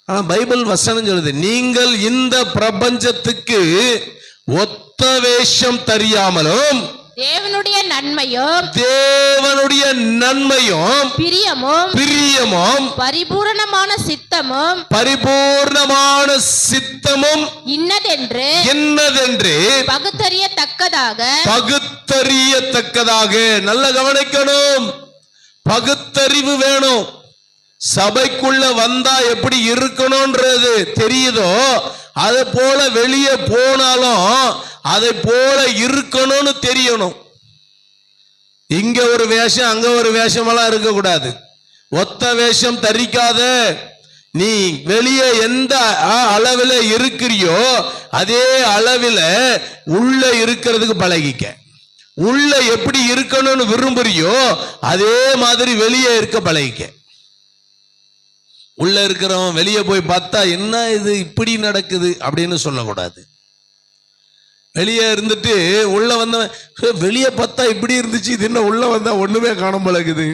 ஆனா பைபிள் வசனம் சொல்லுது, நீங்கள் இந்த பிரபஞ்சத்துக்கு ஒத்த வேஷம் தெரியாமலும் தேவனுடைய நன்மையும் பிரியமும் பரிபூரணமான சித்தமும் இன்னதென்று பகுத்தறியத்தக்கதாக. நல்ல கவனிக்கணும், பகுத்தறிவு வேணும். சபைக்குள்ள வந்தா எப்படி இருக்கணும்ன்றது தெரியுதோ அது போல வெளியே போனாலும் அதை போல இருக்கணும்னு தெரியணும். இங்க ஒரு வேஷம் அங்க ஒரு வேஷமெல்லாம் இருக்கக்கூடாது. ஒத்த வேஷம் தரிக்காத. நீ வெளியே எந்த அளவில் இருக்கிறியோ அதே அளவில் உள்ள இருக்கிறதுக்கு பழகிக்க. உள்ள எப்படி இருக்கணும்னு விரும்புறியோ அதே மாதிரி வெளியே இருக்க பழகிக்க. உள்ள இருக்கிறவன் வெளியே போய் பார்த்தா என்ன இது இப்படி நடக்குது அப்படின்னு சொல்லக்கூடாது. வெளியே இருந்துட்டு உள்ள வந்தவன் வெளியே பார்த்தா இப்படி இருந்துச்சு, இது என்ன உள்ள வந்தா ஒண்ணுமே காண பழகுது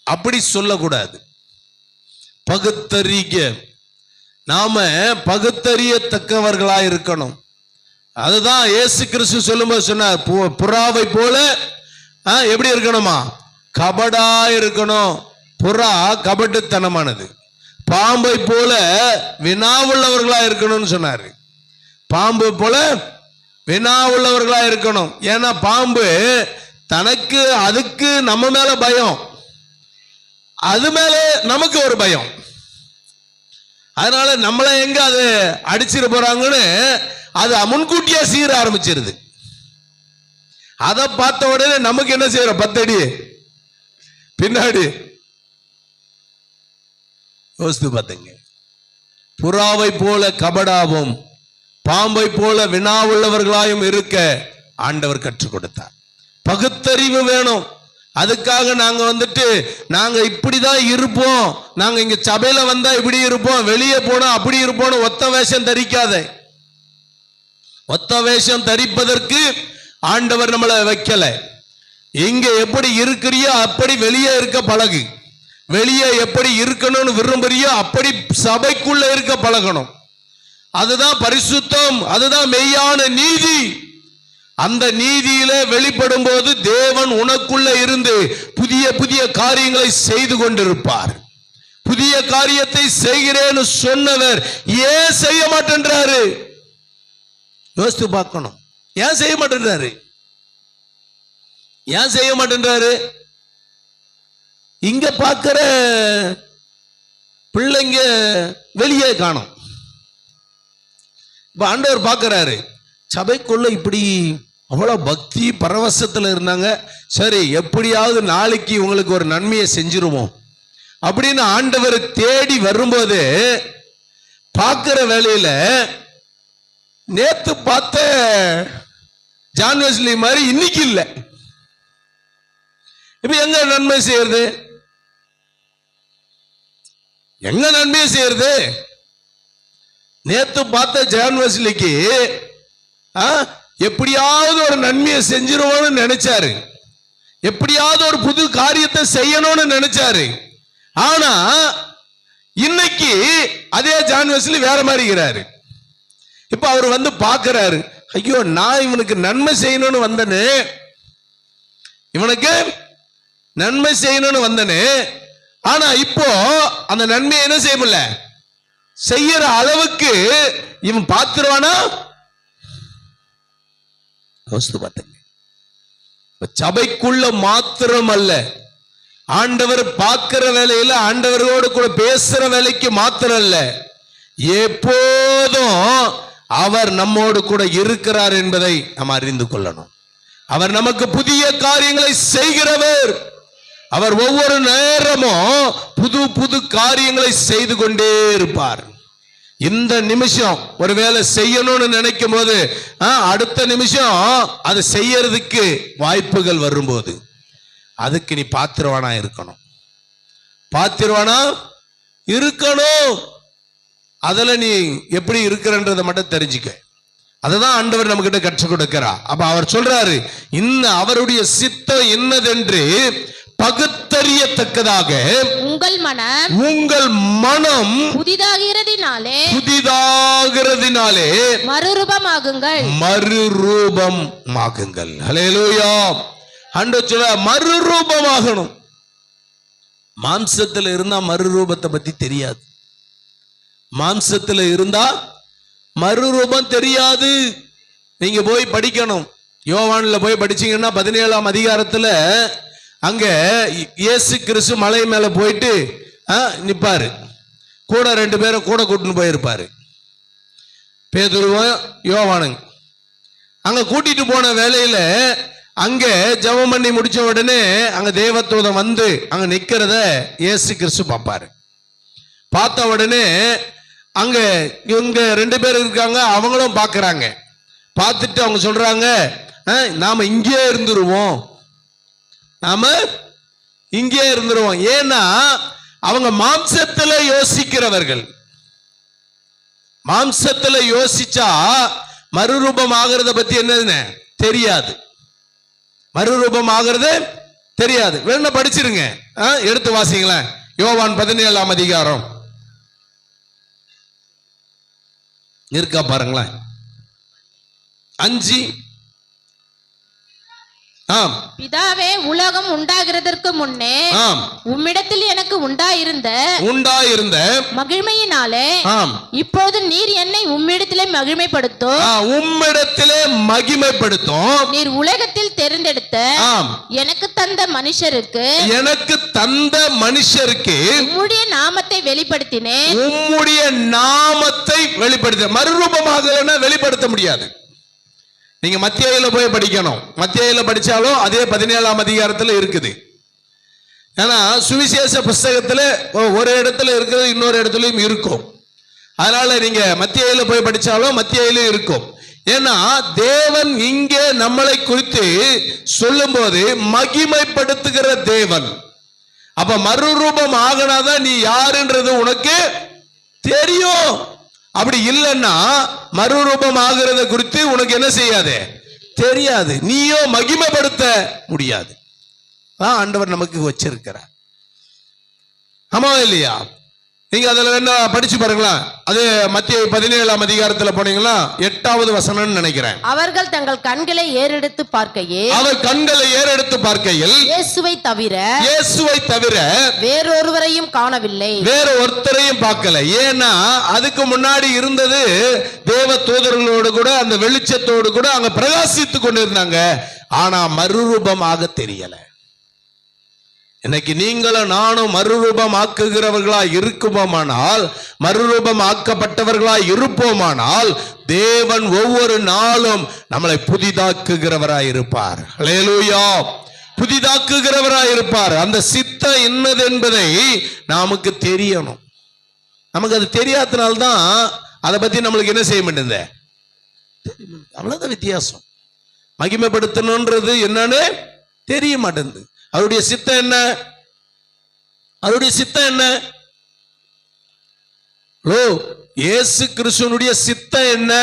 அப்படி சொல்லக்கூடாது. பகுத்தறிக, நாம பகுத்தறியத்தக்கவர்களா இருக்கணும். அதுதான் இயேசு கிறிஸ்து சொல்லும்போது சொன்னார், புறாவை போல எப்படி இருக்கணுமா, கபடா இருக்கணும். புறா கபட்டுத்தனமானது. பாம்பை போல வினாவுள்ளவர்களா இருக்கணும்னு சொன்னாரு. பாம்பு போல வினாவுள்ளவர்களா இருக்கணும். ஏன்னா பாம்பு தனக்கு அதுக்கு நம்ம மேல பயம், அது மேல நமக்கு ஒரு பயம். அதனால நம்மளை எங்க அது அடிச்சிட போறாங்கன்னு அது முன்கூட்டியா சீர ஆரம்பிச்சிருது. அதை பார்த்த உடனே நமக்கு என்ன செய்யறோம், 10 அடி பின்னாடி. யோசித்து பார்த்தீங்க, புறாவை போல கபடாவும் பாம்பை போல வினாவுள்ளவர்களாயும் இருக்க ஆண்டவர் கற்றுக் கொடுத்தார். பகுத்தறிவு வேணும். அதுக்காக நாங்க நாங்க இப்படிதான் இருப்போம், நாங்க இங்க சபையில வந்தா இப்படி இருப்போம், வெளியே போனா அப்படி இருப்போம் ஒத்த வேஷம் தரிக்காத. ஒத்த வேஷம் தரிப்பதற்கு ஆண்டவர் நம்மளை வைக்கல. இங்க எப்படி இருக்கிறியோ அப்படி வெளியே இருக்க பழகு. வெளியே எப்படி இருக்கணும்னு விரும்புறியோ அப்படி சபைக்குள்ள இருக்க பழகணும். அதுதான் பரிசுத்தம், அதுதான் மெய்யான நீதி. அந்த நீதியில வெளிப்படும் போது தேவன் உனக்குள்ள இருந்து புதிய புதிய காரியங்களை செய்து கொண்டிருப்பார். புதிய காரியத்தை செய்கிறேன்னு சொன்னவர் ஏன் செய்ய மாட்டேன்றாரு? யோசித்து பார்க்கணும். ஏன் செய்ய மாட்டேன்றாரு? ஏன் செய்ய மாட்டேன்றாரு? இங்க பார்க்கிற பிள்ளைங்க வெளியே காணும். இப்ப ஆண்டவர் பார்க்கிறாரு, சபைக்குள்ள இப்படி அவ்வளவு பக்தி பரவசத்துல இருந்தாங்க, சரி எப்படியாவது நாளைக்கு உங்களுக்கு ஒரு நன்மையை செஞ்சிருவோம் அப்படின்னு ஆண்டவர் தேடி வரும்போது பார்க்கிற வேலையில நேத்து பார்த்த ஜான் வெஸ்லி மாதிரி இன்னைக்கு இல்லை. இப்ப எங்க நன்மை செய்யறது? எங்க நன்மையை செய்யறது? நேத்து பார்த்த ஜான் வெஸ்லிக்கு எப்படியாவது ஒரு நன்மையை செஞ்சிருவோம்னு நினைச்சாரு, எப்படியாவது ஒரு புது காரியத்தை செய்யணும்னு நினைச்சாரு. ஆனா இன்னைக்கு அதே ஜான் வெஸ்லி வேற மாதிரி இருக்கிறாரு. இப்ப அவர் பார்க்கிறாரு, ஐயோ நான் இவனுக்கு நன்மை செய்யணும்னு வந்தனே, இவனுக்கு நன்மை செய்யணும்னு வந்தனே, ஆனா இப்போ அந்த நன்மையை என்ன செய்ய முடியல, செய்யற அளவுக்கு இவன் பார்த்துருவானா? சபைக்குள்ள மாத்திரம் அல்ல, ஆண்டவர் பார்க்கிற வேலையில ஆண்டவரோடு கூட பேசுற வேலைக்கு மாத்திரம் அல்ல, எப்போதும் அவர் நம்மோடு கூட இருக்கிறார் என்பதை நாம் அறிந்து கொள்ளணும். அவர் நமக்கு புதிய காரியங்களை செய்கிறவர். அவர் ஒவ்வொரு நேரமும் புது புது காரியங்களை செய்து கொண்டே இருப்பார். இந்த நிமிஷம் ஒருவேளை செய்யணும்னு நினைக்கும் போது அடுத்த நிமிஷம் அது செய்யறதுக்கு வாய்ப்புகள் வரும்போது அதுக்கு நீ பாத்திரவானா இருக்கணும். பாத்திரவானா இருக்கணும். அதுல நீ எப்படி இருக்கிறன்றதை மட்டும் தெரிஞ்சுக்க. அதுதான் ஆண்டவர் நம்ம கிட்ட கற்றுக் கொடுக்கிறார். அப்ப அவர் சொல்றாரு, அவருடைய சித்தம் என்னதென்று பகுத்தறியத்தக்கதாக உங்கள் மனம் புதிதாகிறதினாலே மறுரூபமாகுங்கள். ஹல்லேலூயா. ஆண்டவர் சொல்ல மறுரூபமாகணும். மாம்சத்துல இருந்தா மறுரூபத்தை பத்தி தெரியாது. மாம்சத்துல இருந்தா மறுரூபம் தெரியாது. நீங்க போய் படிக்கணும். யோவான்ல போய் படிச்சீங்கன்னா 17ஆம் அதிகாரத்துல அங்க இயேசு கிறிஸ்து மலை மேல போயிட்டு நிப்பாரு. கூட 2 பேரை கூட கூட்டின்னு போயிருப்பாரு, பேதுருவும் யோவானுங்க. அங்க கூட்டிட்டு போன வேலையில அங்க ஜெபம் பண்ணி முடிச்ச உடனே அங்க தேவதூதன் வந்து அங்க நிக்கிறத இயேசு கிறிஸ்து பார்ப்பாரு. பார்த்த உடனே அங்க இவங்க 2 பேர் இருக்காங்க, அவங்களும் பார்க்கறாங்க. பார்த்துட்டு அவங்க சொல்றாங்க, நாம இங்கே இருந்துருவோம், ஏன்னா அவங்க மாம்சத்துல யோசிக்கிறவர்கள். மாம்சத்துல யோசிச்சா மறுரூபம் ஆகிறத பத்தி என்ன தெரியாது. மறுரூபம் ஆகிறது தெரியாது. வேணா படிச்சிருங்க, எடுத்து வாசிங்களேன். யோவான் 17ஆம் அதிகாரம் இருக்கா பாருங்களேன். 5. பிதாவே, உலகம் உண்டாகிறதற்கு முன்னே உம்மிடத்தில் எனக்கு உண்டாயிருந்த மகிமையினாலே இப்போது நீர் என்னை உம்மிடத்திலே மகிமைப்படுத்தும். நீர் உலகத்தில் தெரிந்தெடுத்த எனக்கு தந்த மனுஷருக்கு உம்முடைய நாமத்தை வெளிப்படுத்தினேன். மறுரூபமாக வெளிப்படுத்த முடியாது. நீங்க மத்தேயுல போய் படிக்கணும். மத்தேயுல படிச்சாலும் அதே 17ஆம் அதிகாரத்துல இருக்குது. ஏன்னா சுவிசேஷ புஸ்தகத்துல ஒரு இடத்துல இருக்கிறது இன்னொரு இடத்துலயும் இருக்கும். அதனால நீங்க மத்தேயுல போய் படிச்சாலும் மத்தேயுல இருக்கும். ஏன்னா தேவன் இங்கே நம்மளை குறித்து சொல்லும் போது மகிமைப்படுத்துகிற தேவன். அப்ப மறுரூபம் ஆகனாதான் நீ யாருன்றது உனக்கு தெரியும். அப்படி இல்லைன்னா மறுரூபம் ஆகிறத குறித்து உனக்கு என்ன செய்யாது, தெரியாது. நீயோ மகிமைப்படுத்த முடியாது. ஆண்டவர் நமக்கு வச்சிருக்கிறார். ஆமா இல்லையா? நீங்க அதுல என்ன படிச்சு பாருங்களா. அது மத்திய 17ஆம் அதிகாரத்துல போனீங்களா 8வது வசனம்னு நினைக்கிறேன். அவர்கள் தங்கள் கண்களை ஏறெடுத்து பார்க்கையில் இயேசுவை தவிர வேறொருவரையும் காணவில்லை. வேற ஒருத்தரையும் பார்க்கல. ஏன்னா அதுக்கு முன்னாடி இருந்தது தேவ தூதர்களோடு கூட அந்த வெளிச்சத்தோடு கூட அங்க பிரகாசித்து கொண்டிருந்தாங்க. ஆனா மறுரூபமாக தெரியல. இன்னைக்கு நீங்களும் நானும் மறுரூபம் ஆக்குகிறவர்களா இருக்குமானால், மறுரூபம் ஆக்கப்பட்டவர்களா இருப்போமானால், தேவன் ஒவ்வொரு நாளும் நம்மளை புதிதாக்குகிறவராய் இருப்பார். ஹல்லேலூயா. புதிதாக்குகிறவராய் இருப்பார். அந்த சித்தம் என்னது என்பதை நமக்கு தெரியணும். நமக்கு அது தெரியாதனால்தான் அதை பத்தி நம்மளுக்கு என்ன செய்ய மாட்டேங்குது, அவ்வளவுதான் வித்தியாசம். மகிமைப்படுத்தணும்ன்றது என்னன்னு தெரிய மாட்டேங்குது. அவருடைய சித்தம் என்ன? இயேசு கிறிஸ்துவினுடைய சித்தம் என்ன?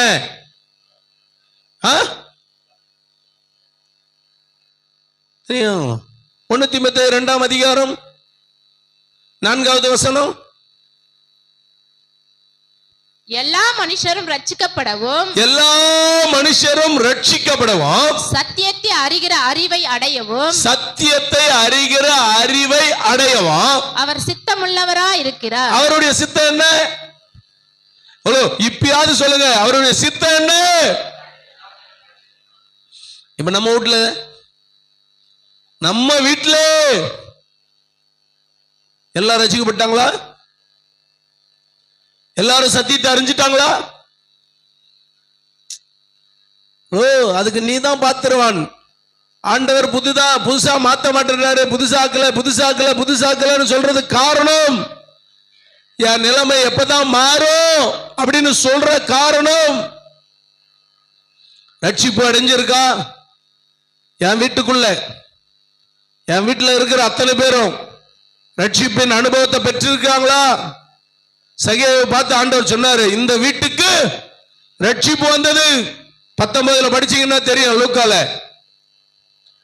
1 தீமோத்தேயு 2ஆம் அதிகாரம் 4வது வசனம். எல்லா மனுஷரும் ரட்சிக்கப்படவும் சத்தியத்தை அறிகிற அறிவை அடையவும் அவர் சித்தமுள்ளவராய் இருக்கிறார். அவருடைய சித்தம் என்ன? இப்பயாவது சொல்லுங்க, அவருடைய சித்தம் என்ன? இப்ப நம்ம வீட்டுல எல்லாரும் ரட்சிக்கப்பட்டாங்களா? எல்லாரும் சத்தியத்தை அறிஞ்சிட்டாங்களா? அதுக்கு நீ தான் பாத்துருவான். ஆண்டவர் புதுசா மாத்த மாட்டேறாரு. புதுசாக்கலன்னு சொல்றது காரணம், என் நிலைமை எப்பதான் மாறும் அப்படின்னு சொல்ற காரணம், ரட்சிப்பு அடைஞ்சிருக்கா என் வீட்டுல இருக்கிற அத்தனை பேரும் ரட்சிப்பின் அனுபவத்தை பெற்றிருக்காங்களா? சகேவை பார்த்து ஆண்டவர் சொன்னாரு, இந்த வீட்டுக்கு ரட்சிப்பு வந்தது. 19 படிச்சீங்கன்னா தெரியும். லூக்கால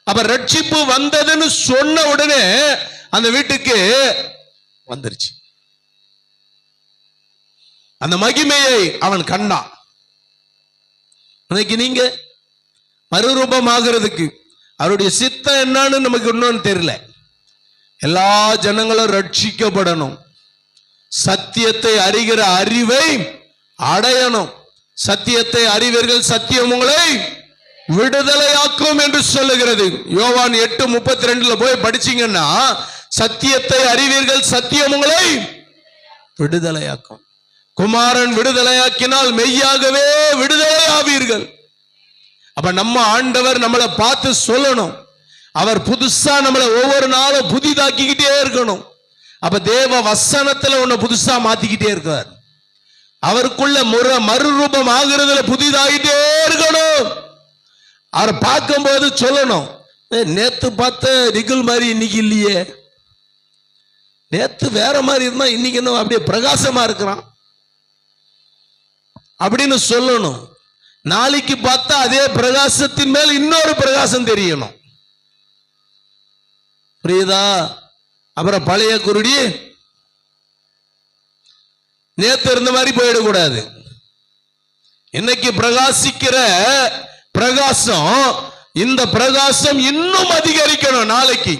அப்ப ரட்சிப்பு வந்ததுன்னு சொன்ன உடனே அந்த வீட்டுக்கு வந்துருச்சு. அந்த மகிமையை அவன் கண்டான். இன்னைக்கு நீங்க மறுரூபமாகிறதுக்கு அவருடைய சித்தம் என்னன்னு நமக்கு இன்னும் தெரியல. எல்லா ஜனங்களும் ரட்சிக்கப்படணும், சத்தியத்தை அறிகிற அறிவை அடையணும். சத்தியத்தை அறிவீர்கள், சத்தியம் உங்களை விடுதலையாக்கும் என்று சொல்லுகிறது. யோவான் 8:32 போய் படிச்சீங்கன்னா, சத்தியத்தை அறிவீர்கள், சத்தியம் உங்களை விடுதலையாக்கும். குமாரன் விடுதலையாக்கினால் மெய்யாகவே விடுதலையாவீர்கள். அப்ப நம்ம ஆண்டவர் நம்மளை பார்த்து சொல்லணும். அவர் புதுசா நம்மளை ஒவ்வொரு நாளும் புதிதாக்கிக்கிட்டே இருக்கணும். அப்ப தேவ வசனத்துல உன்னை புதுசா மாத்திக்கிட்டே இருக்கார். அவருக்குள்ள மறுரூபம் ஆகிறதுல புதிதாகிட்டே இருக்கணும். அவரை பார்க்கும்போது சொல்லணும், நேத்து பார்த்த நிகுல் மாதிரி இன்னைக்கு இல்லையே, நேத்து வேற மாதிரி இருந்தா இன்னைக்கு என்ன அப்படியே பிரகாசமா இருக்கிறான் அப்படின்னு சொல்லணும். நாளைக்கு பார்த்தா அதே பிரகாசத்தின் மேல் இன்னொரு பிரகாசம் தெரியணும். புரியுதா? அப்புறம் பழைய குருடி நேத்து இருந்த மாதிரி போயிடக்கூடாது. இன்னைக்கு பிரகாசிக்கிற பிரகாசம், இந்த பிரகாசம் இன்னும் அதிகரிக்கணும் நாளைக்கு.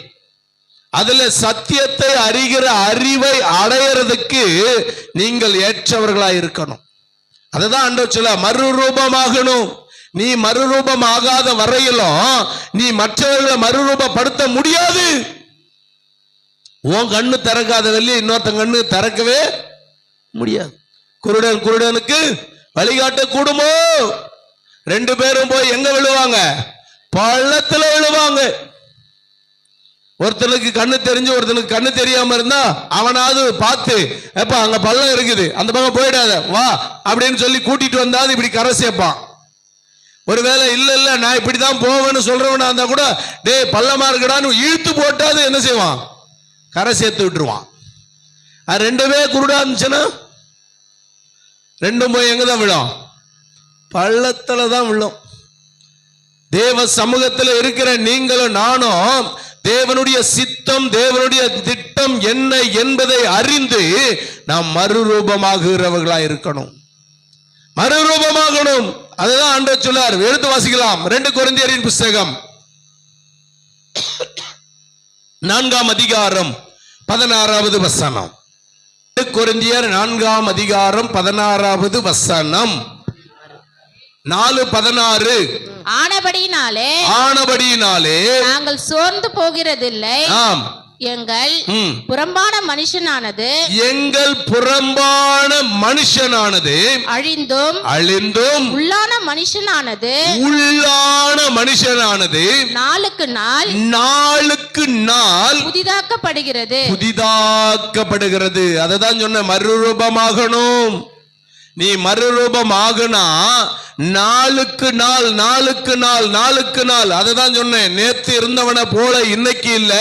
அதுல சத்தியத்தை அறிகிற அறிவை அடையிறதுக்கு நீங்கள் ஏற்றவர்களாய் இருக்கணும். அதுதான் ஆண்டவர் சொல்ல, மறுரூபமாகணும். நீ மறுரூபமாகாத வரையிலும் நீ மற்றவர்களை மறுரூபப்படுத்த முடியாது. உன் கண்ணு திறக்காத வெளியே இன்னொருத்தன் கண்ணு திறக்கவே முடியாது. குருடனுக்கு வழிகாட்ட கூடுமோ? 2 பேரும் போய் எங்க விழுவாங்க? பள்ளத்துல விழுவாங்க. ஒருத்தனுக்கு கண்ணு தெரிஞ்சு ஒருத்தனுக்கு கண்ணு தெரியாம இருந்தா அவனாவது பார்த்து, எப்ப அங்க பள்ளம் இருக்குது, அந்த பக்கம் போயிடாத வா அப்படின்னு சொல்லி கூட்டிட்டு வந்தாது இப்படி கரை சேர்ப்பான். ஒருவேளை இல்ல நான் இப்படிதான் போவேன்னு சொல்றவனா இருந்தா கூட, டே பள்ளமா இருக்கடான்னு இழுத்து போட்டாது என்ன செய்வான்? கரை சேர்த்து விட்டுருவான். அது 2மே குருடா இருந்துச்சுன்னா 2 போய் எங்கதான் விழும்? பள்ளத்துல தான் விழும். தேவ சமூகத்தில் இருக்கிற நீங்களும் நானும் தேவனுடைய சித்தம், தேவனுடைய திட்டம் என்ன என்பதை அறிந்து நாம் மறுரூபமாகிறவர்களாக இருக்கணும். மறுரூபமாகணும். அதுதான் ஆண்டவர் சொல்லார். எடுத்து வாசிக்கலாம். 2 கொரிந்தியரின் புஸ்தகம் 4ஆம் அதிகாரம் 16வது வசனம். 2 கொரிந்தியர் 4ஆம் அதிகாரம் 16வது வசனம். 4:16. ஆனபடியினாலே நாங்கள் சோர்ந்து போகிறதில்லை. ஆம், எங்கள் புறம்பான மனுஷனானது அழிந்தும் உள்ளான மனுஷனானது நாளுக்கு நாள் புதிதாக்கப்படுகிறது. அததான் சொன்ன, மறுரூபமாகணும். நீ மறுரூபமாகுனா நாளுக்கு நாள். அததான் சொன்னேன், நேத்து இருந்தவனை போல இன்னைக்கு இல்ல,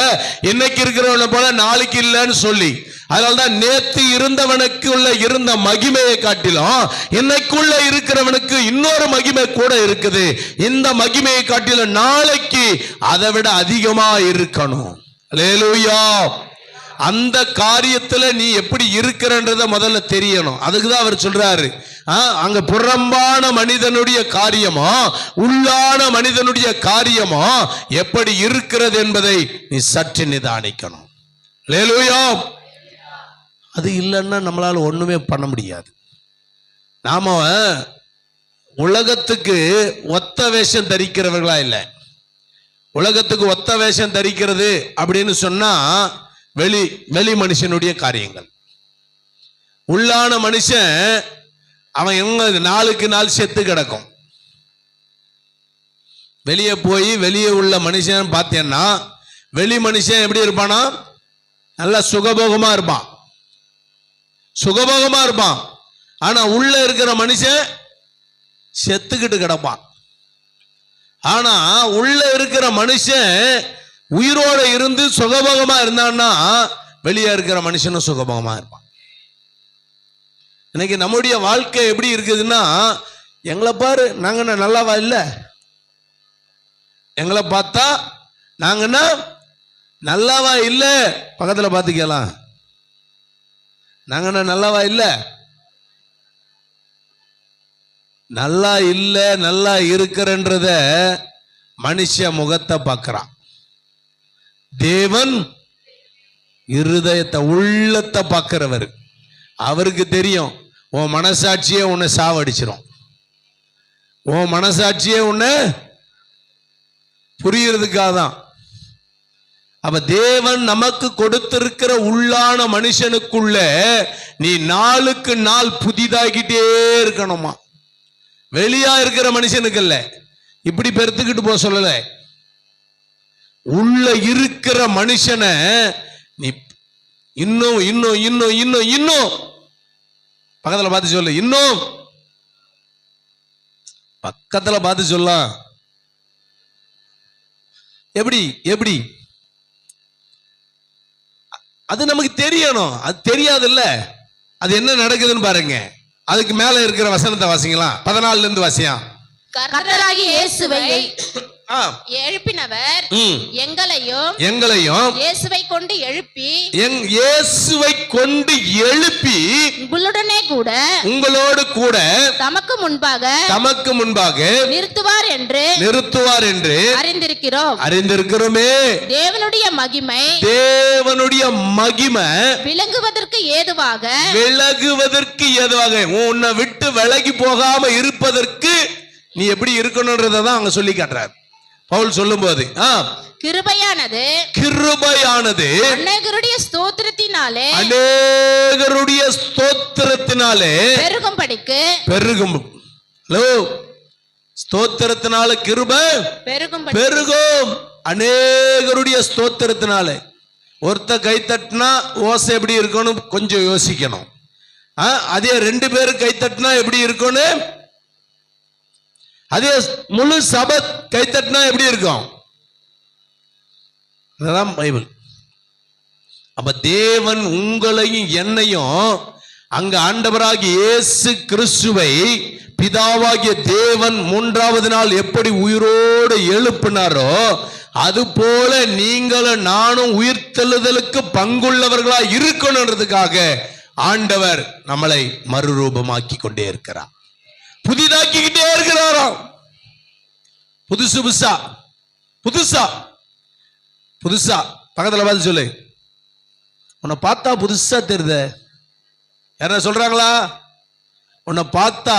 இன்னைக்கு இருக்கிறவனை போல நாளைக்கு இல்லைன்னு சொல்லி. அதனால்தான் நேத்து இருந்தவனுக்குள்ள இருந்த மகிமையை காட்டிலும் இன்னைக்குள்ள இருக்கிறவனுக்கு இன்னொரு மகிமை கூட இருக்குது. இந்த மகிமையை காட்டிலும் நாளைக்கு அதை விட அதிகமா இருக்கணும். அல்லேலூயா. அந்த காரியத்துல நீ எப்படி இருக்கிறன்றத முதல்ல தெரியணும். அதுக்குதான் அவர் சொல்றாரு, அங்க புறம்பான மனிதனுடைய காரியமோ உள்ளான மனிதனுடைய காரியமோ எப்படி இருக்கிறது என்பதை நீ சற்று நிதானிக்கணும். அல்லேலூயா. அது இல்லைன்னா நம்மளால ஒண்ணுமே பண்ண முடியாது. நாம உலகத்துக்கு ஒத்த வேஷம் தரிக்கிறவர்களா இல்லை. உலகத்துக்கு ஒத்த வேஷம் தரிக்கிறது அப்படின்னு சொன்னா வெளி மனுஷனுடைய காரியங்கள். உள்ளான மனுஷன் அவன் எங்க நாளுக்கு நாள் செத்து கிடக்கும். வெளியே போய் வெளியே உள்ள மனுஷன் பார்த்தேன்னா, வெளி மனுஷன் எப்படி இருப்பானா? நல்லா சுகபோகமா இருப்பான். ஆனா உள்ள இருக்கிற மனுஷன் செத்துக்கிட்டு கிடப்பான். ஆனா உள்ள இருக்கிற மனுஷன் உயிரோட இருந்து சுகபோகமா இருந்தான்னா வெளியே இருக்கிற மனுஷனும் சுகபோகமா இருப்பான். இன்னைக்கு நம்முடைய வாழ்க்கை எப்படி இருக்குதுன்னா, எங்களை பாரு, நாங்க நல்லாவா இல்லை, எங்களை பார்த்தா நாங்கன்னா நல்லாவா இல்ல? பக்கத்துல பாத்துக்கலாம். நாங்கன்னா நல்லாவா இல்ல? நல்லா இல்ல நல்லா இருக்கிறன்றத மனுஷ முகத்தை பார்க்கறான். தேவன் இருதயத்தை உள்ளத்தை பார்க்கிறவர். அவருக்கு தெரியும் உன் மனசாட்சியே உன்னை சாவடிச்சிரும். உன் மனசாட்சியே உன்னை புரியறதுக்காக தான். அப்ப தேவன் நமக்கு கொடுத்திருக்கிற உள்ளான மனுஷனுக்குள்ள நீ நாளுக்கு நாள் புதிதாகிட்டே இருக்கணுமா. வெளியா இருக்கிற மனுஷனுக்கு இல்ல, இப்படி பெருத்துக்கிட்டு போக சொல்லல. உள்ள இருக்கிற மனுஷனை நீ இன்னும் இன்னும் இன்னும் இன்னும் இன்னும் பக்கத்துல பார்த்து சொல்லு. இன்னும் பக்கத்துல பார்த்து சொல்லலாம். எப்படி எப்படி அது நமக்கு தெரியணும். அது தெரியாதுல்ல, அது என்ன நடக்குதுன்னு பாருங்க. அதுக்கு மேல இருக்கிற வசனத்தை வாசிங்களா. 14 இருந்து வாசியா. கர்த்தராகிய இயேசுவை எழுப்பினவர் எங்களையும் இயேசுவை கொண்டு எழுப்பி உங்களோடு கூட தமக்கு முன்பாக நிறுத்துவார் என்று அறிந்திருக்கிறோமே. தேவனுடைய மகிமை விளங்குவதற்கு ஏதுவாக உன்னை விட்டு விலகி போகாம இருப்பதற்கு நீ எப்படி இருக்கணும்ன்றதான் அங்க சொல்லி காட்டுறார் பவுல் சொல்லும்போது. கிருபையானது அநேகருடைய ஸ்தோத்திரத்தினாலே பெருகும். ஸ்தோத்திரத்தினால கிருபை பெருகும். அநேகருடைய ஸ்தோத்திரத்தினாலே. ஒருத்த கை தட்டினா ஓசை எப்படி இருக்கணும் கொஞ்சம் யோசிக்கணும். அதே 2 பேரும் கை தட்டினா எப்படி இருக்கணும், அதே முழு சபை கை தட்டினா எப்படி இருக்கும், அதுதான் பைபிள். அப்ப தேவன் உங்களையும் என்னையும் அங்க ஆண்டவராகிய இயேசு கிறிஸ்துவை பிதாவாகிய தேவன் 3வது நாள் எப்படி உயிரோடு எழுப்பினாரோ அது போல நீங்களும் நானும் உயிர்த்தெழுதலுக்கு பங்குள்ளவர்களா இருக்கணும்ன்றதுக்காக ஆண்டவர் நம்மளை மறுரூபமாக்கி கொண்டே இருக்கிறார், புதிதாக்கிக்கிட்டே இருக்கிறாராம். புதுசா பக்கத்துல பார்த்து சொல்லு. உன்னை பார்த்தா புதுசா தெரியுத. யாரா சொல்றாங்களா? உன்னை பார்த்தா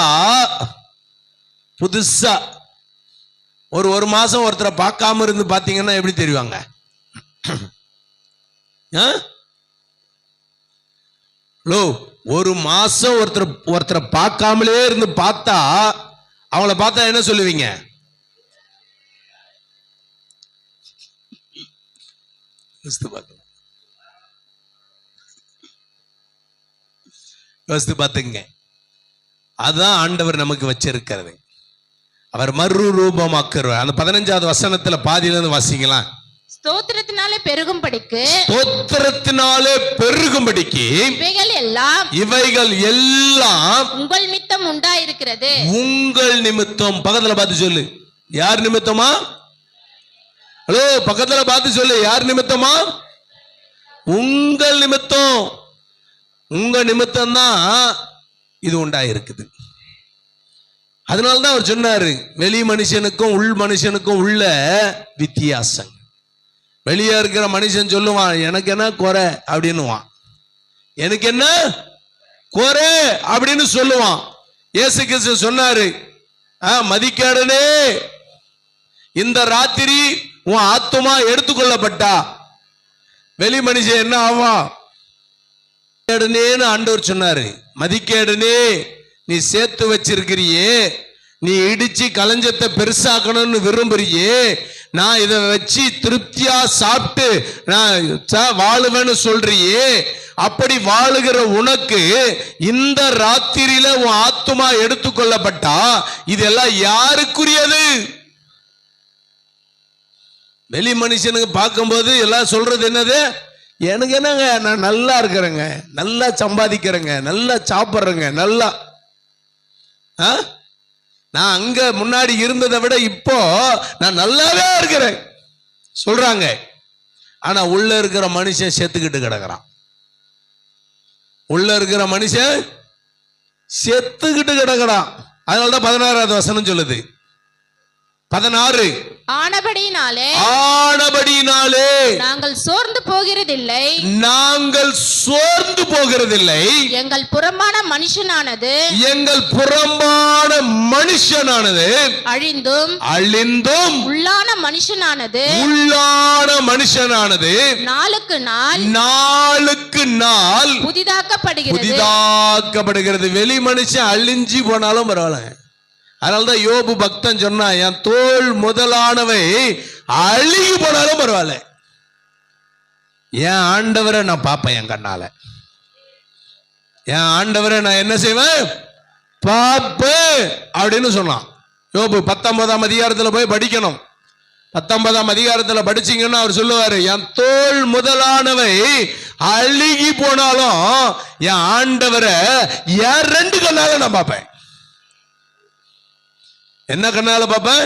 புதுசா. ஒரு மாசம் ஒருத்தரை பார்க்காம இருந்து பாத்தீங்கன்னா எப்படி தெரிவாங்க? ஒரு மாசம் ஒருத்தரை பார்க்காமலே இருந்து பார்த்தா அவங்கள பார்த்தா என்ன சொல்லுவீங்க? பார்த்துங்க. அதான் ஆண்டவர் நமக்கு வச்சிருக்கிறது. அவர் மறுரூபமாக்குறார். அந்த 15வது வசனத்துல பாதியில இருந்து வாசிக்கலாம். ஸ்தோத்திரத்தினாலே பெருகும்படிக்கு இவைகள் எல்லாம் உங்கள் நிமித்தம் உண்டாயிருக்கிறது. உங்கள் நிமித்தம். பக்கத்துல பார்த்து சொல்லு. யார் நிமித்தமா? ஹலோ, பக்கத்துல பார்த்து சொல்லு. யார் நிமித்தமா? உங்கள் நிமித்தம். உங்க நிமித்தம் தான் இது உண்டாயிருக்குது. அதனாலதான் அவர் சொன்னாரு வெளி மனுஷனுக்கும் உள் மனுஷனுக்கும் உள்ள வித்தியாசம். வெளியே இருக்கிற மனுஷன் சொல்லுவான் எனக்கு என்ன குறை அப்படின்னுவான், எனக்கு என்ன குறை அப்படின்னு சொல்லுவான். இயேசு கிறிஸ்து சொன்னாரு, மதிக்கேடனே இந்த ராத்திரி உன் ஆத்துமா எடுத்துக்கொள்ளப்பட்டா வெளி மனுஷன் என்ன ஆவான்? ஆண்டவர் சொன்னாரு, மதிக்கேடனே நீ சேர்த்து வச்சிருக்கிறியே, நீ இடிச்சு களஞ்சத்தை பெருசாக்கணும்னு விரும்புறியே, நான் இதை வச்சு திருப்தியா சாப்பிட்டு நான் வாழுவேன்னு சொல்றியே, அப்படி வாழுகிற உனக்கு இந்த ராத்திரியில உன் ஆத்துமா எடுத்துக்கொள்ளப்பட்டா இதெல்லாம் யாருக்குரியது? வெளி மனுஷனுக்கு பார்க்கும்போது எல்லாம் சொல்றது என்னது? எனக்கு என்னங்க, நான் நல்லா இருக்கிறேங்க, நல்லா சம்பாதிக்கிறேங்க, நல்லா சாப்பிட்றேங்க, நல்லா நான் அங்க முன்னாடி இருந்ததை விட இப்போ நான் நல்லாவே இருக்கிறேன். சொல்றாங்க. ஆனா உள்ள இருக்கிற மனுஷன் செத்துக்கிட்டு கிடக்குறான். உள்ள இருக்கிற மனுஷன் செத்துக்கிட்டு கிடக்குறான். அதனாலதான் 16வது வசனம் சொல்லுது. 16 ஆனபடியினாலே நாங்கள் சோர்ந்து போகிறதில்லை, நாங்கள் சோர்ந்து போகிறதில்லை. எங்கள் புறம்பான மனுஷனானது அழிந்தும் உள்ளான மனுஷனானது நாளுக்கு நாள் புதிதாக்கப்படுகிறது. வெளி மனுஷன் அழிஞ்சு போனாலும் பரவாயில்ல. அதனால்தான் யோபு பக்தன் சொன்னா, என் தோல் முதலானவை அழுகி போனாலும் பரவாயில்ல, என் ஆண்டவரை நான் பார்ப்பேன் என் கண்ணால. என் ஆண்டவரை நான் என்ன செய்வேன்? பார்ப்பேன் அப்படின்னு சொன்னான் யோபு. 19ஆம் அதிகாரத்துல போய் படிக்கணும். 19ஆம் அதிகாரத்துல படிச்சீங்கன்னா அவர் சொல்லுவாரு, என் தோல் முதலானவை அழுகி போனாலும் என் ஆண்டவரை என் 2 கண்ணால நான் பார்ப்பேன். என்ன கண்ணால பாப்பேன்?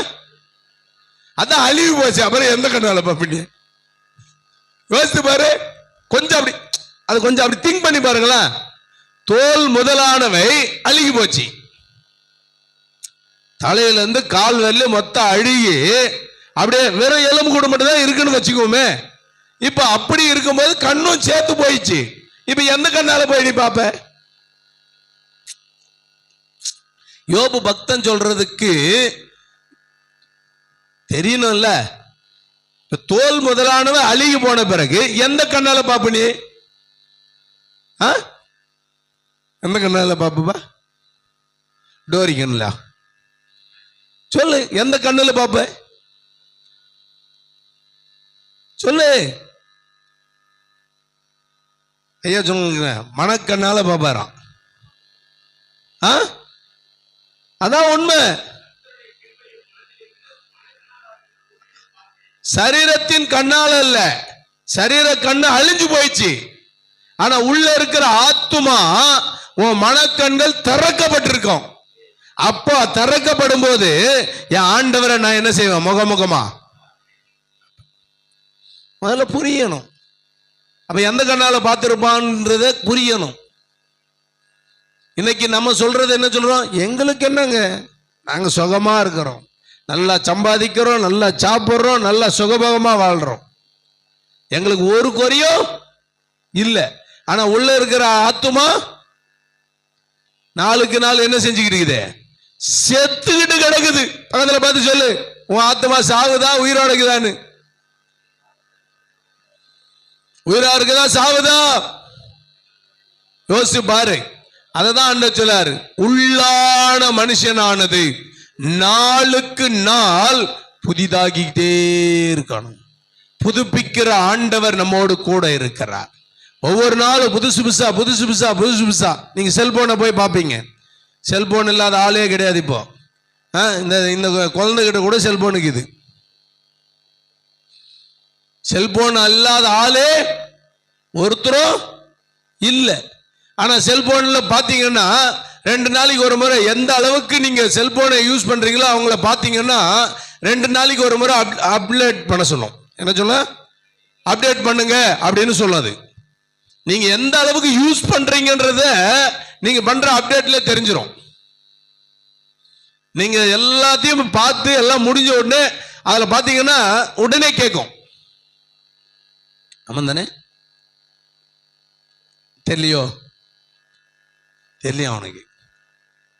அதான் அழிவு போச்சு, அப்புறம் எந்த கண்ணால பாப்பீங்க? யோசித்து பாரு. கொஞ்சம் அப்படி திங்க் பண்ணி பாருங்களேன். தோல் முதலானவை அழுகி போச்சு, தலையில இருந்து கால் வரல மொத்தம் அழுகி அப்படியே வெறும் எலும்பு கூட மட்டும் தான் இருக்குன்னு வச்சுக்கோமே. இப்ப அப்படி இருக்கும்போது கண்ணும் சேர்த்து போயிடுச்சு. இப்ப எந்த கண்ணால போய் நீ பாப்ப? யோபு பக்தன் சொல்றதுக்கு தெரியணும்ல. இப்ப தோல் முதலானவ அழுகி போன பிறகு எந்த கண்ணால பாப்பு நீ? எந்த கண்ணால பாப்புப்பா? டோரி கண்ணுல சொல்லு. எந்த கண்ணுல பாப்ப சொல்லு. ஐயா சொல்லுங்க. மனக்கண்ணால பாப்பாராம். அதான் உண்மை. சரீரத்தின் கண்ணால இல்ல, சரீர கண்ணு அழிஞ்சு போயிடுச்சு. ஆனா உள்ள இருக்கிற ஆத்துமா, உன் மனக்கண்கள் திறக்கப்பட்டிருக்கும். அப்போ திறக்கப்படும் போது என் ஆண்டவரை நான் என்ன செய்வேன்? முகமுகமா முதல்ல புரியணும். அப்ப எந்த கண்ணால பார்த்திருப்பான்றத புரியணும். இன்னைக்கு நம்ம சொல்றது என்ன சொல்றோம்? எங்களுக்கு என்னங்க, நாங்க சுகமா இருக்கிறோம், நல்லா சம்பாதிக்கிறோம், நல்லா சாப்பிடுறோம், நல்லா சுகபோகமா வாழ்றோம், எங்களுக்கு ஒரு குறையும் இல்லை. ஆனா உள்ள இருக்கிற ஆத்துமா நாளுக்கு நாள் என்ன செஞ்சுக்கிட்டு இருக்குது? செத்துக்கிட்டு கிடக்குது. பக்கத்துல பார்த்து சொல்லு, உன் ஆத்துமா சாவுதா உயிரோட இருக்குதான்னு? உயிரா இருக்குதா சாவுதா? யோசிச்சு பாரு. அததான் ஆண்டவர் சொல்லாரு, உள்ளான மனுஷனானது நாளுக்கு நாள் புதிதாகிட்டே இருக்கணும். புதுப்பிக்கிற ஆண்டவர் நம்மோடு கூட இருக்கிறார். ஒவ்வொரு நாளும் புதுசு புதுசா. நீங்க செல்போனை போய் பார்ப்பீங்க. செல்போன் இல்லாத ஆளே கிடையாது. இப்போ இந்த குழந்தைகிட்ட கூட செல்போன் இருக்குது. செல்போன் இல்லாத ஆளே ஒருத்தரும் இல்லை. ஆனா செல்போன்ல பாத்தீங்கன்னா 2 நாளைக்கு ஒரு முறை, எந்த அளவுக்கு நீங்க செல்போனை யூஸ் பண்றீங்களோ அவங்கள பாத்தீங்கன்னா 2 நாளைக்கு ஒரு முறை அப்டேட் பண்ண சொல்லும். என்ன சொல்ல? அப்டேட் பண்ணுங்க அப்படின்னு சொல்லாது. நீங்க எந்த அளவுக்கு யூஸ் பண்றீங்கன்றத நீங்க பண்ற அப்டேட்ல தெரிஞ்சிடும். நீங்க எல்லாத்தையும் பார்த்து எல்லாம் முடிஞ்ச உடனே அதுல பாத்தீங்கன்னா உடனே கேட்கும். ஆமா தானே? தெரியலையோ? தெரியும் அவனுக்கு.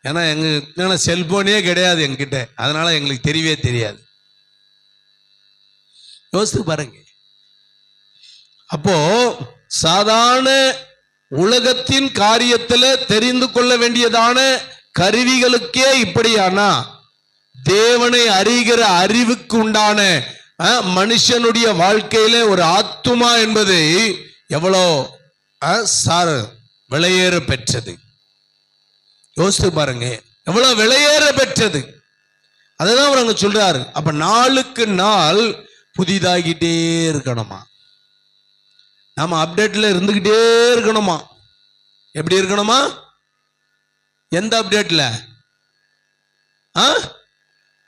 ஏன்னா எங்க செல்போனே கிடையாது என்கிட்ட, அதனால எங்களுக்கு தெரியவே தெரியாது. யோசித்து பாருங்க. அப்போ சாதாரண உலகத்தின் காரியத்துல தெரிந்து கொள்ள வேண்டியதான கருவிகளுக்கே இப்படியானா, தேவனை அறிகிற அறிவுக்கு உண்டான மனுஷனுடைய வாழ்க்கையில ஒரு ஆத்துமா என்பது எவ்வளோ விலையேற பெற்றது. யோசித்து பாருங்க, எவ்வளவு விலையேற பெற்றது. அதுதான் அவர் அங்க சொல்றாரு. அப்ப நாளுக்கு நாள் புதிதாகிட்டே இருக்கணுமா? நாம அப்டேட்ல இருந்துகிட்டே இருக்கணுமா? எப்படி இருக்கணுமா? எந்த அப்டேட்ல?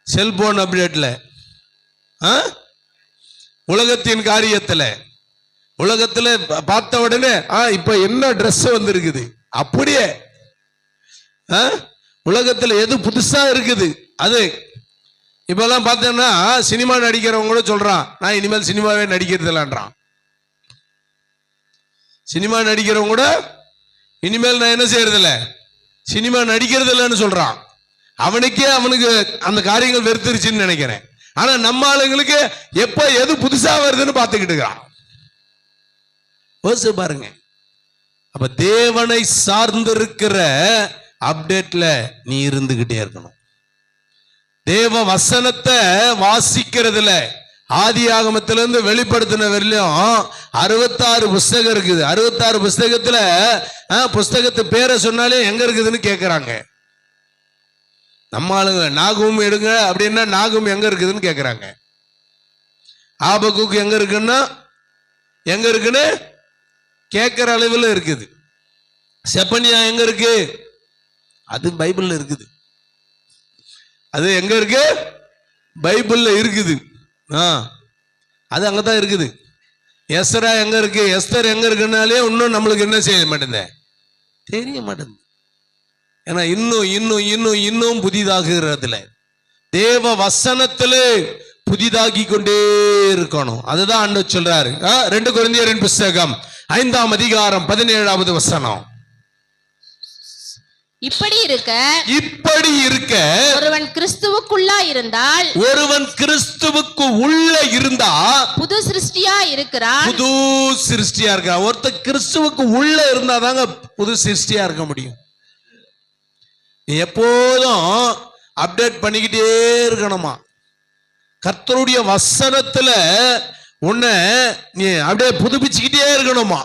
செல்போன் அப்டேட்ல. உலகத்தின் காரியத்துல, உலகத்துல பார்த்த உடனே இப்ப என்ன ட்ரெஸ் வந்திருக்குது அப்படியே, உலகத்துல எது புதுசா இருக்குது அது. இப்பெல்லாம் பார்த்தேன்னா சினிமா நடிக்கிறவங்க கூட சொல்றான், நான் இனிமேல் சினிமாவே நடிக்கிறது இல்லைன்றான். சினிமா நடிக்கிறவங்க கூட இனிமேல் நான் என்ன செய்யறது இல்லை, சினிமா நடிக்கிறது இல்லைன்னு சொல்றான். அவனுக்கு அந்த காரியங்கள் வெறுத்துருச்சுன்னு நினைக்கிறேன். ஆனா நம்ம ஆளுங்களுக்கு எப்ப எது புதுசா வருதுன்னு பார்த்துக்கிட்டு இருக்கிறான். யோசிச்சு பாருங்க. அப்ப தேவனை சார்ந்திருக்கிற அப்டேட்ல நீ இருந்துகிட்டே இருக்கணும். தேவ வசனத்தை வாசிக்கிறதுல ஆதி ஆகமத்திலிருந்து வெளிப்படுத்தின வரையிலும் 66 புஸ்தகம் இருக்குது. 66 புஸ்தகத்துல புஸ்தகத்து பேரை சொன்னாலே எங்க இருக்குதுன்னு கேட்கிறாங்க. நம்ம ஆளுங்க நாகும் எடுங்க அப்படின்னா நாகும் எங்க இருக்குதுன்னு கேட்கிறாங்க. ஆபகுக்கு எங்க இருக்குன்னா எங்க இருக்குன்னு கேட்கிற அளவில் இருக்குது. செப்பனியா எங்க இருக்கு, அது பைபிள்ல இருக்குது. அது எங்க இருக்கு, பைபிள்ல இருக்குது. அது அங்கதான் இருக்குது. எஸ்தரா எங்க இருக்கு, எஸ்தர் எங்க இருக்குன்னாலே இன்னும் நம்மளுக்கு என்ன செய்ய மாட்டேங்குது, தெரிய மாட்டேங்குது. ஏன்னா இன்னும் இன்னும் இன்னும் இன்னும் புதிதாகிறதுல தேவ வசனத்திலே புதிதாகி கொண்டே இருக்கணும். அதுதான் ஆண்டவர் சொல்றாரு. 2 கொரிந்தியரின் புஸ்தகம் 5ஆம் அதிகாரம் 17வது வசனம். இப்படி இருக்க ஒருவன் கிறிஸ்துவுக்குள்ள இருந்தா புது சிருஷ்டியா இருக்கிறான். ஒருத்தர் கிறிஸ்துவுக்கு உள்ள இருந்தாதாங்க புது சிருஷ்டியா இருக்க முடியும். நீ எப்போதும் அப்டேட் பண்ணிக்கிட்டே இருக்கணுமா. கர்த்தருடைய வசனத்துல உன்னை நீ அப்படியே புதுப்பிச்சுக்கிட்டே இருக்கணுமா.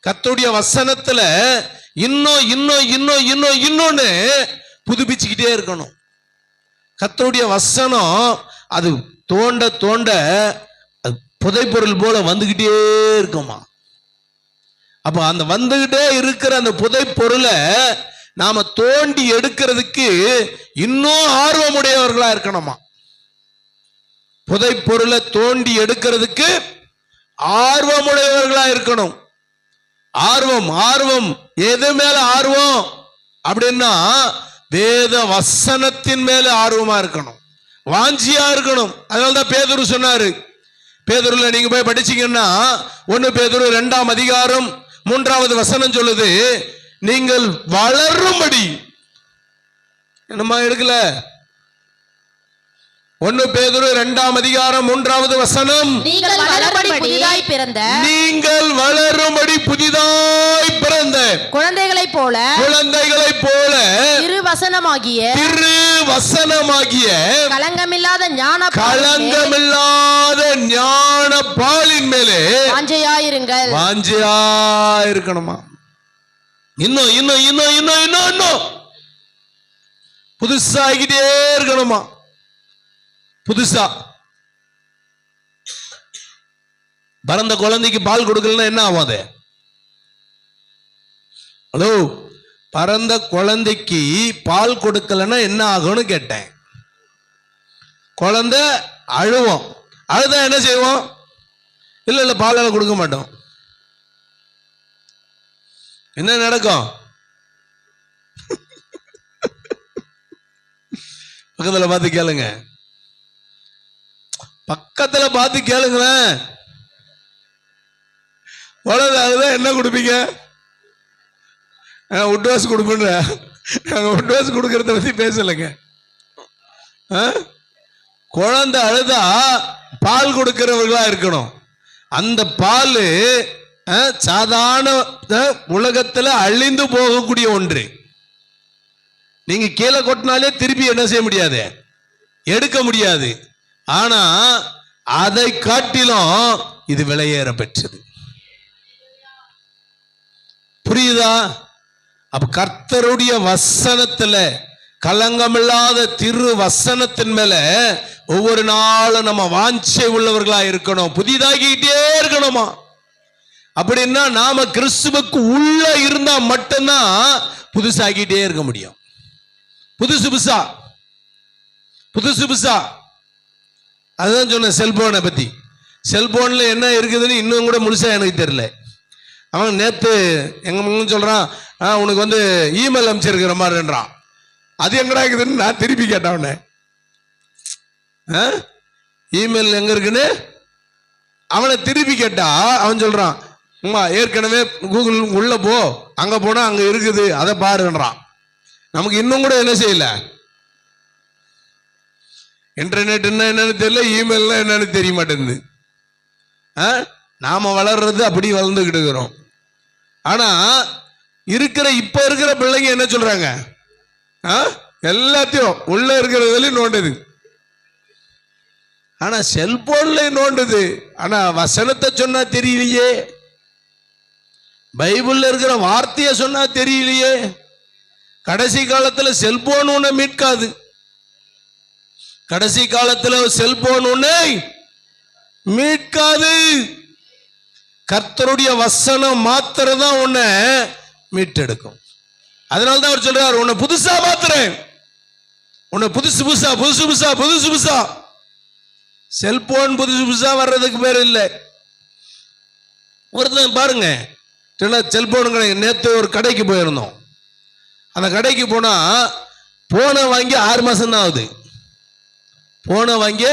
கர்த்தருடைய வசனத்துல இன்னும் இன்னும் இன்னும் இன்னும் இன்னொன்னு புதுப்பிச்சுக்கிட்டே இருக்கணும். கர்த்தருடைய வசனம் அது தோண்ட தோண்ட அது புதைப்பொருள் போல வந்துகிட்டே இருக்குமா. அப்ப அந்த வந்துகிட்டே இருக்கிற அந்த புதைப்பொருளை நாம தோண்டி எடுக்கிறதுக்கு இன்னும் ஆர்வமுடையவர்களா இருக்கணுமா. புதைப்பொருளை தோண்டி எடுக்கிறதுக்கு ஆர்வமுடையவர்களா இருக்கணும். ஆர்வம் எது மேல ஆர்வம் அப்படின்னா வேத வசனத்தின் மேல ஆர்வமா இருக்கணும், வாஞ்சியா இருக்கணும். அதனாலதான் பேதுரு சொன்னாரு. பேதுருல நீங்க போய் படிச்சீங்கன்னா 1 பேதுரு 2ஆம் அதிகாரம் 3வது வசனம் சொல்லுது, நீங்கள் வளரும்படி. என்னமா எடுக்கல? 1 பேதுரு 2ஆம் அதிகாரம் 3வது வசனம், நீங்கள் வளரும்படி புதிதாய் பிறந்த குழந்தைகளைப் போல திருவசனமாகிய களங்கமில்லாத ஞான பாலின் மேலே வாஞ்சையாயிருக்கணுமா. இன்னும் இன்னும் இன்னும் இன்னும் இன்னும் இன்னும் புதுசாகிட்டே இருக்கணுமா. புதுசா பிறந்த குழந்தைக்கு பால் கொடுக்கலன்னா என்ன ஆகும்? அது ஹலோ, பிறந்த குழந்தைக்கு பால் கொடுக்கலன்னா என்ன ஆகும்னு கேட்டேன். குழந்தை அழுவோம், அழுதா என்ன செய்வோம்? இல்ல பால் கொடுக்க மாட்டோம். என்ன நடக்கும்? பக்கத்துல பார்த்து கேளுங்க, பக்கத்துல பார்த்து கேளுங்களேன். அழுதான் என்ன கொடுப்பீங்க? உட்வாஸ் கொடுப்பேன். உட்வாஸ் கொடுக்கறத பத்தி பேசலைங்க. குழந்தை அழுதா பால் கொடுக்கிறவர்களா இருக்கணும். அந்த பால் சாதாரண உலகத்துல அழிந்து போகக்கூடிய ஒன்று. நீங்க கீழே கொட்டினாலே திருப்பி என்ன செய்ய முடியாது, எடுக்க முடியாது. ஆனா அதை காட்டிலும் இது விலையேற பெற்றது. புரியுதா? அப்ப கர்த்தருடைய வசனத்துல, கலங்கமில்லாத திரு வசனத்தின் மேல ஒவ்வொரு நாளும் நம்ம வாஞ்சை உள்ளவர்களா இருக்கணும், புதிதாகிட்டே இருக்கணுமா. அப்படின்னா நாம கிறிஸ்துவுக்கு உள்ள இருந்தா மட்டும்தான் புதுசாகிட்டே இருக்க முடியும். புதுசு புதுசா அதுதான் சொன்ன செல்போனை பத்தி. செல்போன்ல என்ன இருக்குதுன்னு இன்னும் கூட முழுசா எனக்கு தெரியல. அவன் நேத்து எங்க மகன் சொல்றான், உனக்கு வந்து இமெயில் அனுப்பிச்சிருக்கிற மாதிரின்றான். அது எங்கடா இருக்குதுன்னு நான் திருப்பி கேட்டேன் அவனை. இமெயில் எங்க இருக்குன்னு அவனை திருப்பி கேட்டா அவன் சொல்றான், அம்மா ஏற்கனவே கூகுள் உள்ள போ, அங்க போனா அங்க இருக்குது, அதை பாருன்றான். நமக்கு இன்னும் கூட என்ன செய்யல, இன்டர்நெட் என்னன்னு தெரியல, இமெயில் என்னன்னு தெரிய மாட்டேங்குது. நாம வளர்றது அப்படி வளர்ந்துகிட்டு இருக்கிறோம். ஆனா இப்ப இருக்கிற பிள்ளைங்க என்ன சொல்றாங்க, எல்லாத்தையும் உள்ள இருக்கிறதுல நோண்டுது. ஆனா செல்போன்ல நோண்டுது. ஆனா வசனத்தை சொன்னா தெரியலையே, பைபிள்ல இருக்கிற வார்த்தைய சொன்னா தெரியலையே. கடைசி காலத்துல செல்போன் உன்னை மீட்காது. கடைசி காலத்துல செல்போன் உன்னை மீட்காது. கர்த்தருடைய வசனம் மாத்திரம் தான் உன்னை மீட்டெடுக்கும். அதனால்தான் அவர் சொல்றார், உன்னை புதுசா மாத்துறேன், உன்னை புதுசு புதுசா. செல்போன் புதுசு புதுசா வர்றதுக்கு பேர் இல்லை. ஒருத்தன் பாருங்க, செல்போன் நேற்று ஒரு கடைக்கு போயிருந்தோம். அந்த கடைக்கு போனா போனை வாங்கி 6 மாசம் தான் ஆகுது. போனை வாங்கி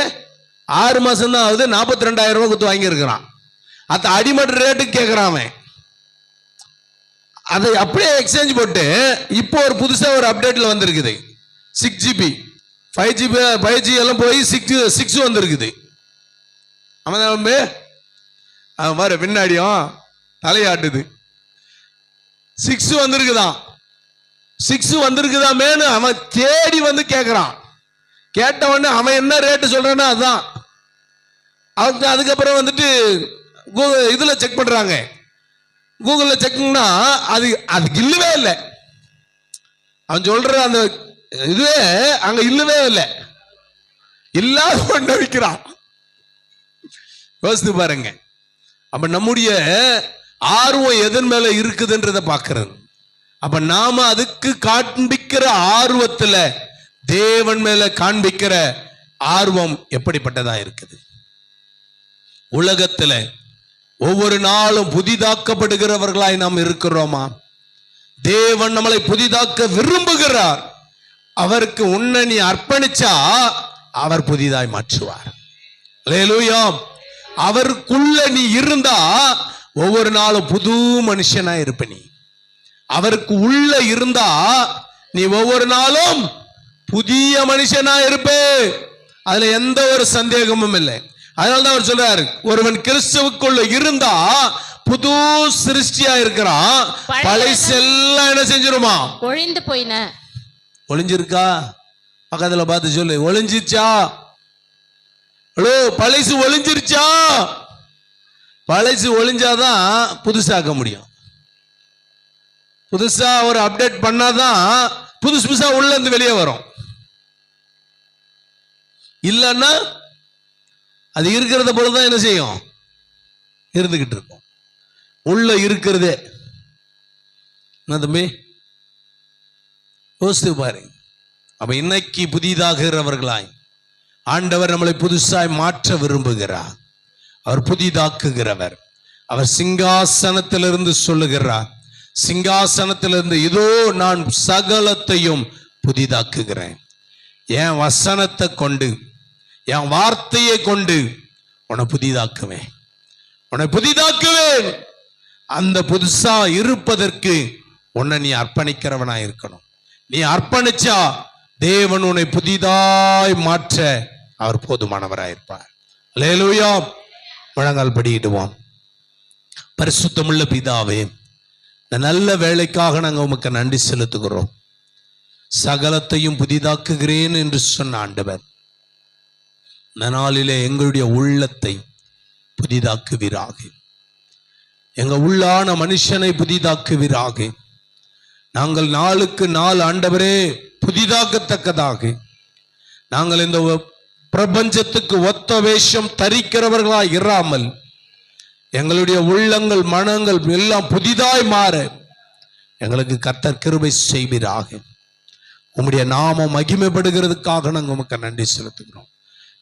6 மாசம் தான் ஆகுது. 42,000 ரூபாய் கொடுத்து வாங்கியிருக்கிறான். அது அடிமட்ட ரேட்டுக்கு கேட்கிறான் அவன். அதை அப்படியே எக்ஸ்சேஞ்ச் போட்டு இப்போ ஒரு புதுசா ஒரு அப்டேட்ல வந்திருக்குது. 6GB 5G எல்லாம் போய் 6 வந்திருக்குது. அவன் பாரு பின்னாடியும் தலையாட்டுது. 6 வந்திருக்குதான். 6 வந்திருக்குதாமேனு அவன் தேடி வந்து கேட்கிறான். கேட்ட உடனே அவன் என்ன ரேட்டு சொல்றானோ அதுதான். அதுக்கப்புறம் வந்துட்டு இதுல செக் பண்றாங்க. கூகுள்ல செக்னா அதுக்கு இல்லவே இல்லை. அவன் சொல்ற அந்த இதுவே அங்க இல்லவே இல்லை, இல்லாத கொண்டு வைக்கிறான். யோசித்து பாருங்க. அப்ப நம்முடைய ஆர்வம் எதன் மேல இருக்குதுன்றத பாக்குறது. அப்ப நாம அதுக்கு காண்பிக்கிற ஆர்வத்துல தேவன் மேல காண்பிக்கிற ஆர்வம் எப்படிப்பட்டதா இருக்குது. உலகத்துல ஒவ்வொரு நாளும் புதிதாக்கப்படுகிறவர்களாய் நாம் இருக்கிறோமா? தேவன் நம்மளை புதிதாக்க விரும்புகிறார். அவருக்கு உன்னை நீ அர்ப்பணிச்சா அவர் புதிதாய் மாற்றுவார். அல்லேலூயா. அவருக்குள்ள நீ இருந்தா ஒவ்வொரு நாளும் புது மனுஷனா இருப்ப. நீ அவருக்கு உள்ள இருந்தா நீ ஒவ்வொரு நாளும் புதிய மனுஷனா இருப்ப. அதுல எந்த ஒரு சந்தேகமும் இல்லை. அதனால்தான் அவர் சொல்றாரு, ஒருவன் கிறிஸ்துவுக்குள்ள இருந்தா புது சிருஷ்டியா இருக்கிறான், பழைசெல்லாம் என்ன செஞ்சிருமா? ஒழிந்து போயின. ஒளிஞ்சிருக்கா? பக்கத்துல பார்த்து சொல்லு, ஒளிஞ்சிருச்சா? பழைசு ஒளிஞ்சிருச்சா? பழைசு ஒளிஞ்சாதான் புதுசாக்க முடியும். புதுசா ஒரு அப்டேட் பண்ணாதான் புதுசு புதுசா உள்ள இருந்து வெளியே வரும். இல்லன்னா அது இருக்கிறத போலதான் என்ன செய்யும், இருந்துகிட்டு இருக்கும். உள்ள இருக்கிறதே என்ன தம்பி, யோசித்து பாருங்க. அப்ப இன்னைக்கு புதிதாகிறவர்களாய் ஆண்டவர் நம்மளை புதுசாய் மாற்ற விரும்புகிறார். அவர் புதிதாக்குகிறவர். அவர் சிங்காசனத்திலிருந்து சொல்லுகிறார், சிங்காசனத்திலிருந்து இதோ நான் சகலத்தையும் புதிதாக்குகிறேன். என் வசனத்தை கொண்டு, என் வார்த்தையை கொண்டு உன்னை புதிதாக்குவேன், உன்னை புதிதாக்குவேன். அந்த புதுசா இருப்பதற்கு உன்னை நீ அர்ப்பணிக்கிறவனா இருக்கணும். நீ அர்ப்பணிச்சா தேவன் உன்னை புதிதாய் மாற்ற அவர் போதுமானவராயிருப்பார். அல்லேலூயா. முழங்கால் படியிடுவோம். பரிசுத்தமுள்ள பிதாவே, இந்த நல்ல வேலைக்காக நாங்கள் உமக்கு நன்றி செலுத்துகிறோம். சகலத்தையும் புதிதாக்குகிறேன் என்று சொன்ன ஆண்டவர், இந்த நாளிலே எங்களுடைய உள்ளத்தை புதிதாக்குவீராக. எங்க உள்ளான மனுஷனை புதிதாக்குவீராக. நாங்கள் நாளுக்கு நாள் ஆண்டவரே புதிதாக்கத்தக்கதாக நாங்கள் இந்த பிரபஞ்சத்துக்கு ஒத்த வேஷம் தரிக்கிறவர்களாய் இராமல் எங்களுடைய உள்ளங்கள் மனங்கள் எல்லாம் புதிதாய் மாற எங்களுக்கு கர்த்தர் கிருபை செய்வீராக. உம்முடைய நாமம் மகிமைப்படுகிறதுக்காக நாங்கள் உமக்கு நன்றி செலுத்துகிறோம்.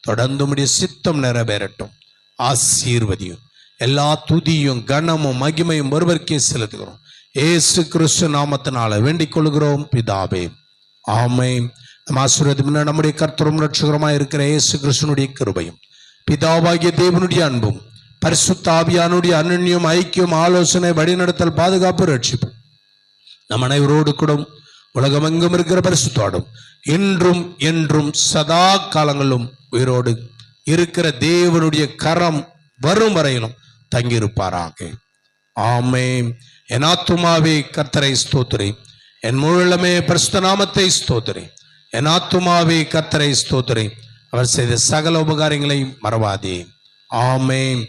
தொடர்ந்து உம்முடைய சித்தம் நிறைவேறட்டும். ஆசீர்வதியும். எல்லா துதியும் கனமும் மகிமையும் ஒருவருக்கே செலுத்துகிறோம். ஏசு கிறிஸ்து நாமத்தினால வேண்டிக் கொள்கிறோம் பிதாவே, ஆமென். நம் ஆசீர்வாதம் நம்முடைய கர்த்தரும் ரட்சகருமாய் இருக்கிற இயேசு கிறிஸ்துனுடைய கிருபையும் பிதாவாகிய தேவனுடைய அன்பும் பரிசுத்த ஆவியானுடைய அனன்யம் ஐக்கியம் ஆலோசனை வழிநடத்தல் பாதுகாப்பு ரட்சிப்பு நம் அனைவரோடு கூட உலகமெங்கும் இருக்கிற பரிசுத்தோடும் இன்றும் என்றும் சதா காலங்களும் உயிரோடு இருக்கிற தேவனுடைய கரம் வரும் வரையிலும் தங்கியிருப்பாராக. ஆமென். என் ஆத்துமாவே கர்த்தரை ஸ்தோத்திரி, என் முழுமே பரிசுத்த நாமத்தை ஸ்தோத்திரி. என் ஆத்துமாவே கர்த்தரை ஸ்தோத்திரி, அவர் செய்த சகல உபகாரங்களை மறவாதே. ஆமென்.